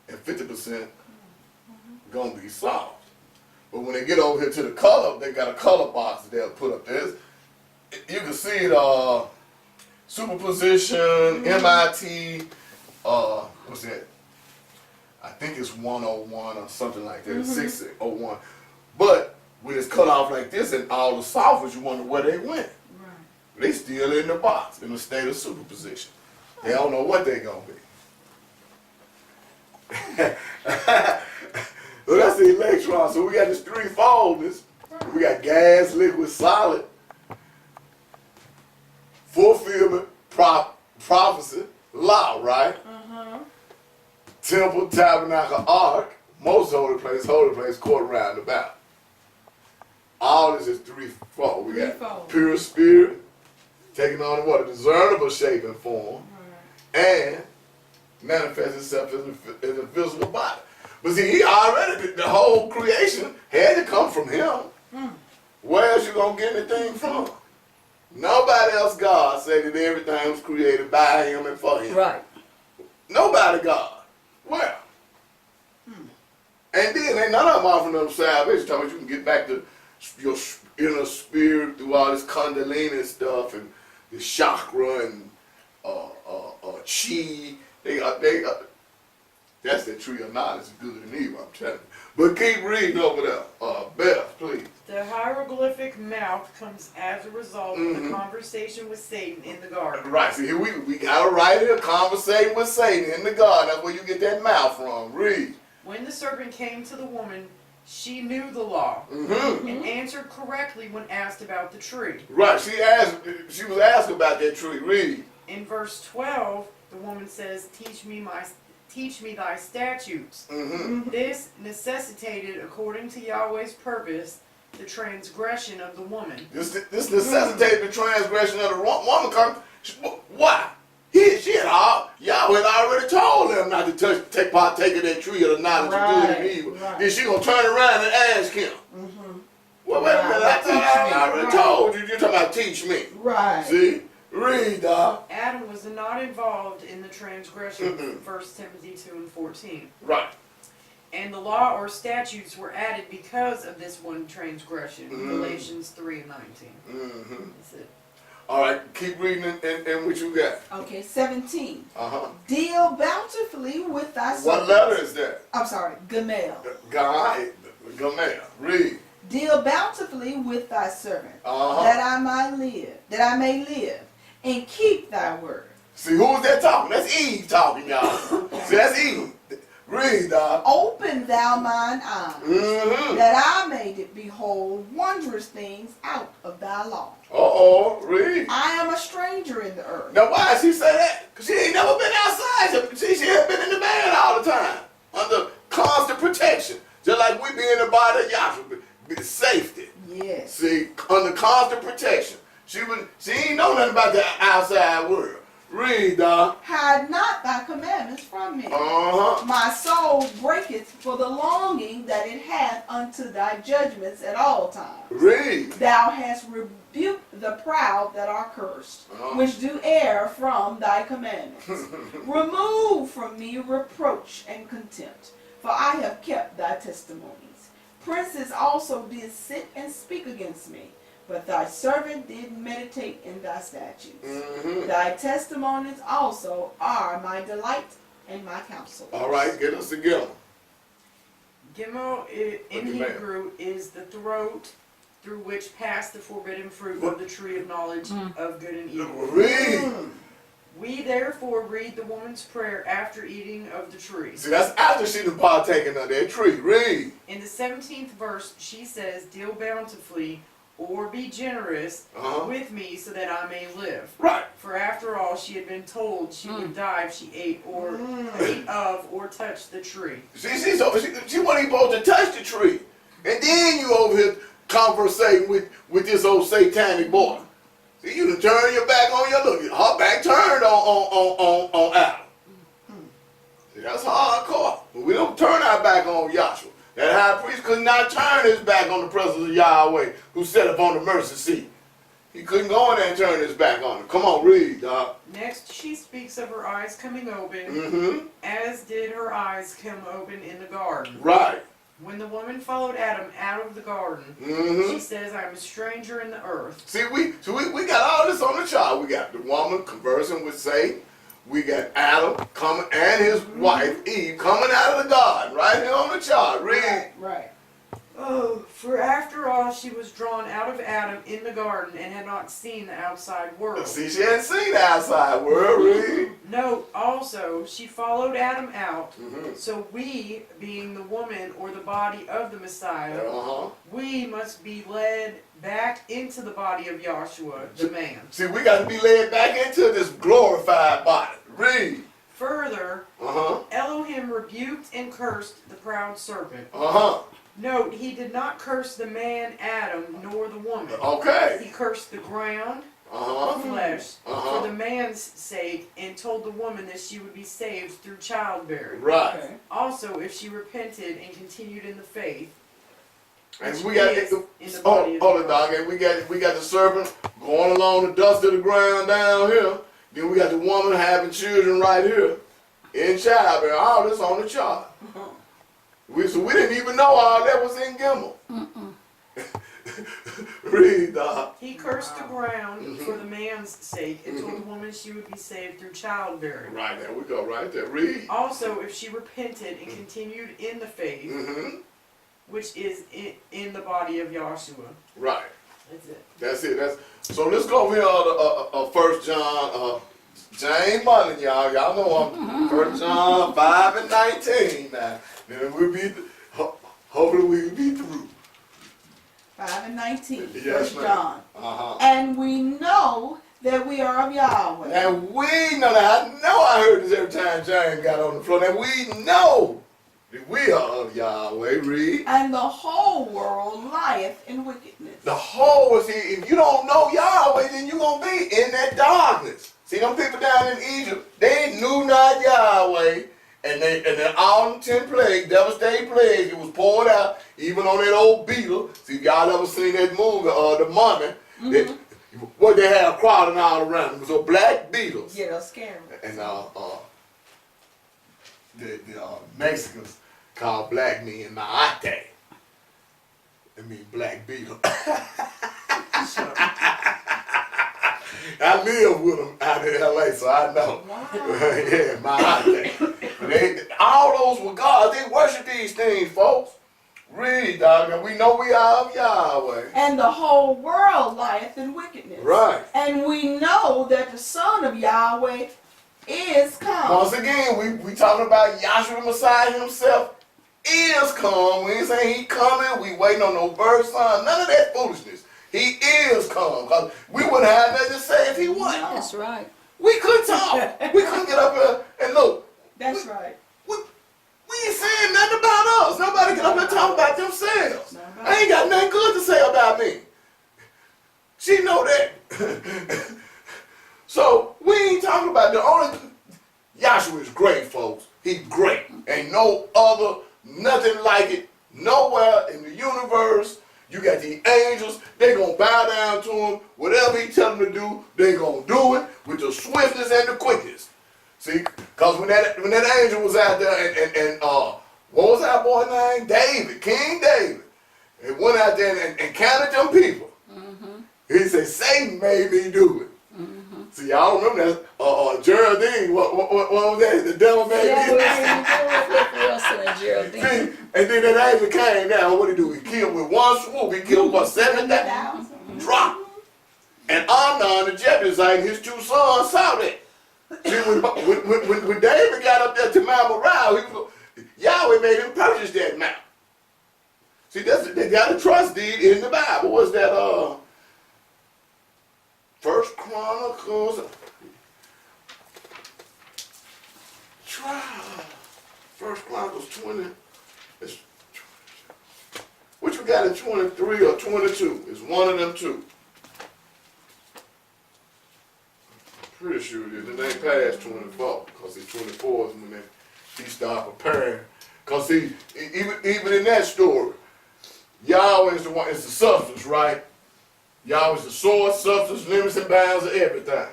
and 50% going to be soft. But when they get over here to the color, they got a color box that they'll put up there. You can see it, superposition, MIT, what's that? I think it's 101 or something like that, 601. But when it's cut off like this and all the soft ones, you wonder where they went. Right. They still in the box, in a state of superposition. They don't know what they're going to be. So that's the electron. So we got this three-foldness. We got gas, liquid, solid, fulfillment, prophecy, law, right? Temple, tabernacle, ark, most holy place, court round about. All this is threefold. We got pure spirit, taking on what? A discernible shape and form, and manifest itself in a visible body. But see, he already, the whole creation had to come from him. Where else you going to get anything from? Nobody else God said that everything was created by him and for him. Right. Nobody God. Well. And then ain't none of them offering them salvation. Talking about you can get back to your inner spirit through all this kundalini stuff and the chakra and chi. That's the tree of knowledge, good and evil, I'm telling you. But keep reading over there. Beth, please. The hieroglyphic mouth comes as a result of the conversation with Satan in the garden. Right, see, here we got to write here, conversating with Satan in the garden. That's where you get that mouth from. Read. When the serpent came to the woman, she knew the law and answered correctly when asked about the tree. Right, she was asked about that tree. Read. In verse 12, the woman says, Teach me thy statutes. This necessitated, according to Yahweh's purpose, the transgression of the woman. This necessitated the transgression of the woman. Why? She had Yahweh had already told them not to partake of that tree of the knowledge of good and evil. Then she gonna turn around and ask him. Well, wait a minute, I already told you. You're talking about teach me. Right. See? Read, dog. Adam was not involved in the transgression of 1 Timothy 2:14. Right. And the law or statutes were added because of this one transgression. Galatians 3:19. That's it. All right, keep reading and what you got. Okay, 17. Uh-huh. Deal bountifully with thy servant. What letter is that? I'm sorry, Gamel. Gamel. Read. Deal bountifully with thy servant, that I may live, and keep thy word. See, who's that talking? That's Eve talking, y'all. See, that's Eve. Read, dog. Open thou mine eyes, that I may behold wondrous things out of thy law. Read. I am a stranger in the earth. Now, why does she say that? Because she ain't never been outside. She had been in the man all the time, under constant protection. Just like we be in the body of Yahshua, safety. Yes. See, under constant protection. She ain't know nothing about the outside world. Read, dog. Hide not thy commandments from me. Uh-huh. My soul breaketh for the longing that it hath unto thy judgments at all times. Read. Thou hast rebuked the proud that are cursed, which do err from thy commandments. Remove from me reproach and contempt, for I have kept thy testimonies. Princes also did sit and speak against me, but thy servant did meditate in thy statutes. Thy testimonies also are my delight and my counsel. All right, get us together. Gimel in Hebrew is the throat through which passed the forbidden fruit of the tree of knowledge of good and evil. Read. We therefore read the woman's prayer after eating of the tree. See, that's after she done partaken of that tree. Read. In the 17th verse, she says, deal bountifully or be generous with me so that I may live. Right. For after all, she had been told she would die if she ate of or touched the tree. She wasn't even supposed to touch the tree. And then you over here conversating with this old satanic boy. See, you done turn your back on her back turned on Adam. See, that's hardcore. But we don't turn our back on Yahshua. That high priest could not turn his back on the presence of Yahweh, who sat upon the mercy seat. He couldn't go in there and turn his back on him. Come on, read, dog. Next, she speaks of her eyes coming open, as did her eyes come open in the garden. Right. When the woman followed Adam out of the garden, she says, I am a stranger in the earth. See, we got all this on the chart. We got the woman conversing with Satan. We got Adam coming and his wife Eve coming out of the garden, right here on the chart. Read. Right. Oh, for after all, she was drawn out of Adam in the garden and had not seen the outside world. See, she hadn't seen the outside world. Read. Note also, she followed Adam out, so we, being the woman or the body of the Messiah, we must be led back into the body of Yahshua, the man. See, we got to be led back into this glorified body. Read. Further, Elohim rebuked and cursed the proud serpent. Note, he did not curse the man Adam nor the woman. Okay. He cursed the ground, flesh, for the man's sake, and told the woman that she would be saved through childbearing. Right. Okay. Also, if she repented and continued in the faith, And which we got is in the body of hold it, the dog. And we got the serpent going along the dust of the ground down here. Then we got the woman having children right here in childbearing. All this on the chart. So we didn't even know all that was in Gimel. Read, dog. He cursed the ground for the man's sake and told the woman she would be saved through childbearing. Right, there we go, right there. Read. Also, if she repented and continued in the faith, which is in the body of Yahshua. Right. That's it. That's it. So let's go over here to 1 John. James Mullen, y'all. Y'all know I'm 1 John 5 and 19 now. Then we'll be, hopefully we'll be through. 5 and 19. Yes, 1 John. ma'am. And we know that we are of Yahweh. And we know that. I heard this every time James got on the floor. And we know that we are of Yahweh. Read. And the whole world lieth in wickedness. The whole, see, if you don't know Yahweh, then you're going to be in that darkness. See, them people down in Egypt, they knew not Yahweh. And then all them 10 plagues, devastating plagues, it was poured out, even on that old beetle. See, if y'all ever seen that movie, The Mummy, what they had crawling all around them was a black beetles. Yeah, those scary. And the Mexicans call black men Naate. It means black beetle. I live with them out in LA, so I know. Wow. Yeah, Naate. All those were gods. They worship these things, folks. Read, dog, and we know we are of Yahweh. And the whole world lieth in wickedness. Right. And we know that the Son of Yahweh is come. Once again, we talking about Yahshua the Messiah himself is come. We ain't saying he coming. We waiting on no birth sign. None of that foolishness. He is come. Because we wouldn't have nothing to say if he wasn't. That's right. We couldn't talk. We couldn't get up here and look. That's right. We ain't saying nothing about us. Nobody get up here and talk about themselves. I ain't got nothing good to say about me. She know that. So we ain't talking about no other, nothing like it, nowhere in the universe. You got the angels, they gonna bow down to him. Whatever he tell them to do, they gonna do it with the swiftness and the quickness. See, because when that angel was out there and what was that boy name? David, King David. He went out there and counted them people. He said, Satan made me do it. See, y'all remember that? Geraldine, what was that? The devil made me do it. Wilson and Geraldine. See, and then that angel came down. What did he do? He killed with one swoop. He killed what, 7,000? Drop. And Amnon, the Jebusite, and his 2 sons saw that. See, when David got up there to Mount Moriah, Yahweh made him purchase that mount. See, they got a trust deed in the Bible. What was that? First Chronicles. First Chronicles 20. Which we got in 23 or 22? It's one of them two. I'm pretty sure it is. It ain't past 24, because it's 24 is when he start preparing. Because see, even in that story, Yahweh is the one, it's the substance, right? Yahweh is the source, substance, limits, and bounds of everything.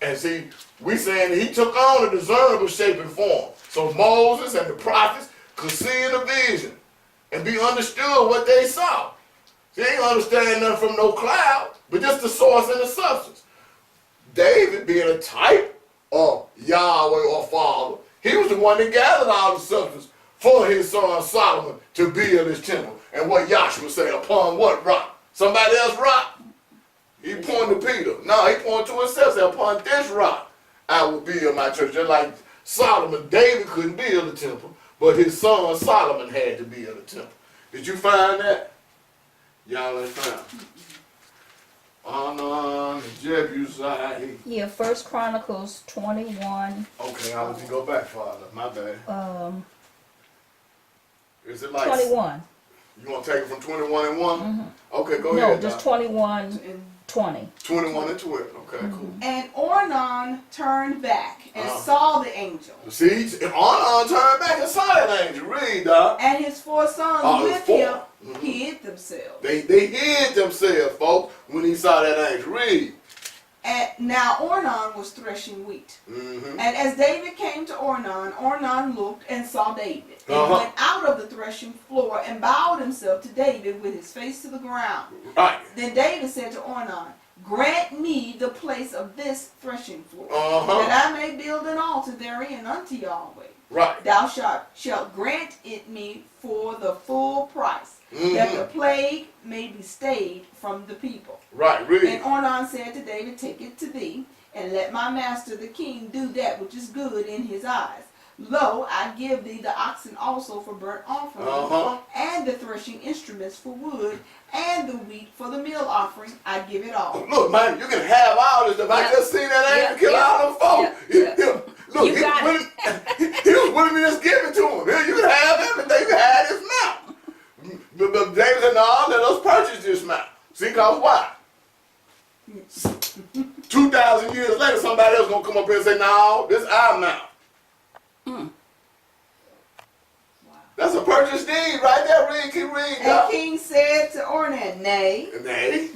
And see, we saying that he took on a discernible shape and form. So Moses and the prophets could see in a vision and be understood what they saw. See, they ain't understand nothing from no cloud, but just the source and the substance. David, being a type of Yahweh or Father, he was the one that gathered all the substance for his son Solomon to build his temple. And what Yahshua said, upon what rock? Somebody else rock? He pointed to Peter. No, he pointed to himself, said, upon this rock I will build my church. Just like Solomon, David couldn't build a temple, but his son Solomon had to build a temple. Did you find that? Y'all ain't found it. Anan, Jebusite. Yeah, First Chronicles 21. Okay, I want to go back farther. My bad. Is it like 21. You want to take it from 21 and 1? Okay, go No, ahead. just Doc. 21, 20. 21 and 12. Okay, cool. And Ornan turned back and saw the angel. See, Anan turned back and saw that angel. Read, Doc. And his 4 sons with him hid themselves. They hid themselves, folks, when he saw that angel. Read. And now Ornan was threshing wheat. And as David came to Ornan, Ornan looked and saw David. And went out of the threshing floor and bowed himself to David with his face to the ground. Right. Then David said to Ornan, grant me the place of this threshing floor, that I may build an altar therein unto Yahweh. Right. Thou shalt grant it me for the full price, that the plague may be stayed from the people. Right, read. And Ornan said to David, take it to thee, and let my master the king do that which is good in his eyes. Lo, I give thee the oxen also for burnt offering, and the threshing instruments for wood, and the wheat for the meal offering. I give it all. Look, man, you can have all this stuff. I just seen that angel kill all them folks. Look, You got he was willing to just give it to him. You can have everything. You can have this mount. But David said, no, let us purchase this mount. See, because why? 2,000 years later, somebody else going to come up here and say, no, this is our mount. That's a purchase deed right there. Read, keep reading. And king said to Ornan, nay,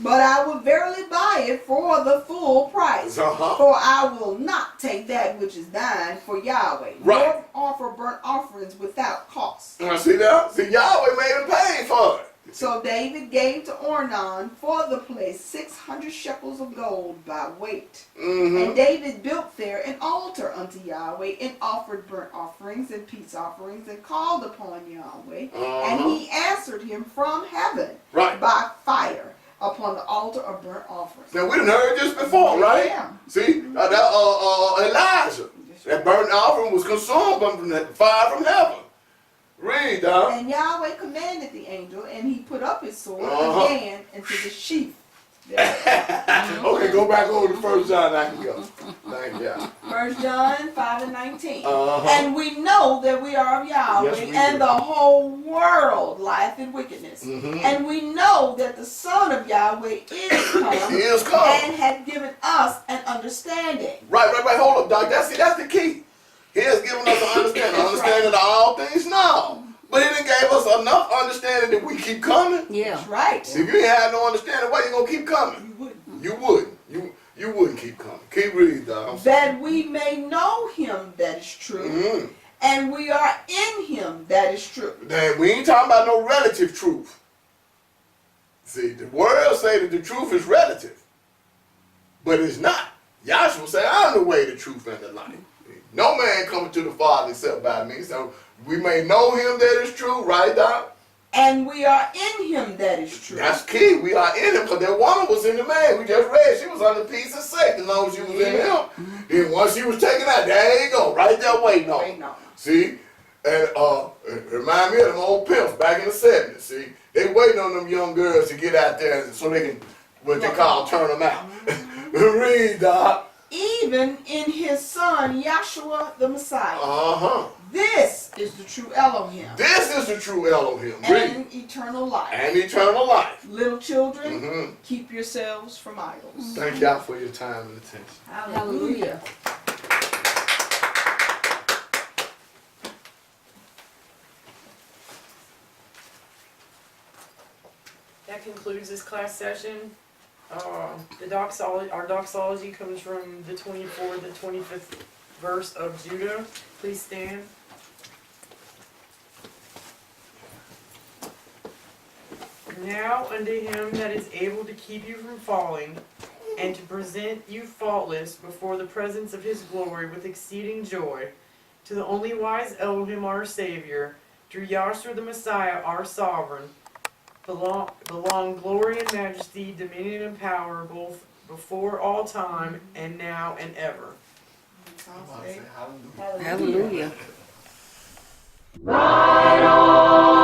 but I will verily buy it for the full price. For I will not take that which is thine for Yahweh, nor offer burnt offerings without cost. See that? See, Yahweh made him pay for it. So David gave to Ornan for the place 600 shekels of gold by weight. And David built there an altar unto Yahweh, and offered burnt offerings and peace offerings, and called upon Yahweh. And he answered him from heaven by fire upon the altar of burnt offerings. Now we done heard this before, right? Yeah. See, Elijah, that burnt offering was consumed from the fire from heaven. Read, Dom. And Yahweh commanded the angel, and he put up his sword again into the sheath. Okay, go back over to 1 John. I can go. Thank you. 1 John 5:19. And we know that we are of Yahweh, and the whole world lieth in wickedness. And we know that the Son of Yahweh is come, and hath given us an understanding. Right. Hold up, Doc. That's the key. He has given us an understanding of all things now. But he done gave us enough understanding that we keep coming. Yeah. That's right. If you ain't had no understanding, why you gonna keep coming? You wouldn't. You wouldn't keep coming. Keep reading, dog. That we may know him that is true, and we are in him that is true. Then we ain't talking about no relative truth. See, the world say that the truth is relative, but it's not. Yahshua said, "I am the way, the truth, and the life. No man coming to the Father except by me." So we may know him that is true, right, Doc? And we are in him that is true. That's key. We are in him because that woman was in the man. We just read she was under peace and safety as long as she was in him. Then once she was taken out, there you go, right there waiting on him. See? And it remind me of them old pimps back in the 70s. See? They waiting on them young girls to get out there so they can, what they call, turn them out. Read, Doc. Even in his son, Yahshua the Messiah. Uh-huh. This is the true Elohim. This is the true Elohim. And eternal life. And eternal life. Little children, keep yourselves from idols. Thank y'all for your time and attention. Hallelujah. That concludes this class session. Our doxology comes from the 24th and 25th verse of Judah. Please stand. Now unto him that is able to keep you from falling, and to present you faultless before the presence of his glory with exceeding joy, to the only wise Elohim our Savior, through Yahshua the Messiah our Sovereign, belong glory and majesty, dominion and power, both before all time and now and ever. Hallelujah. Right on.